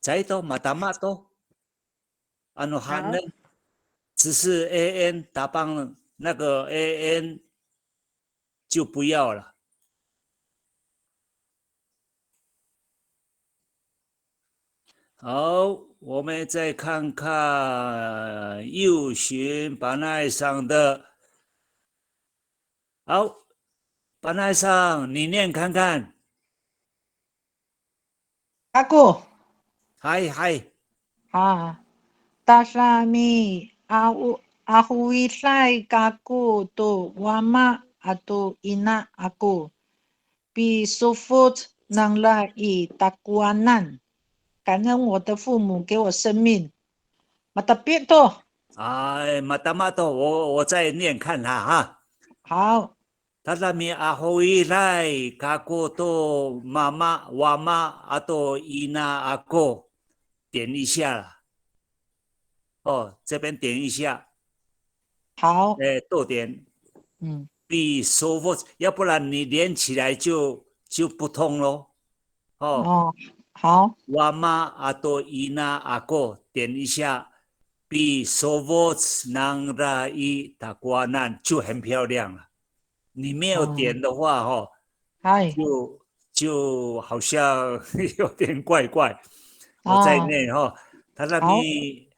A: 再多马达马多，还能只是 an 打帮那个 an 就不要了。好，我们再看看右旋巴奈上的。好，巴奈上，你念看看。
H: 阿姑，
A: 嗨。
H: 大沙米阿胡维塞嘎古杜瓦玛阿杜伊那阿古，比苏福能来以达古阿难，感恩我的父母给我生命。马达别多。
A: 马达马多，我再念看他哈。
H: 好。
A: Tatami ahoy lai kako to mama wama ato ina ako 点一下了。这边点一下。
H: 好。
A: 逗点。比 so forth， 要不然你连起来就不通咯。
H: 好。
A: wama ato ina ako 点一下。比 so forth nang rai takuanan 就很漂亮了。你没有点的话，就好像有点怪怪。我再念他那边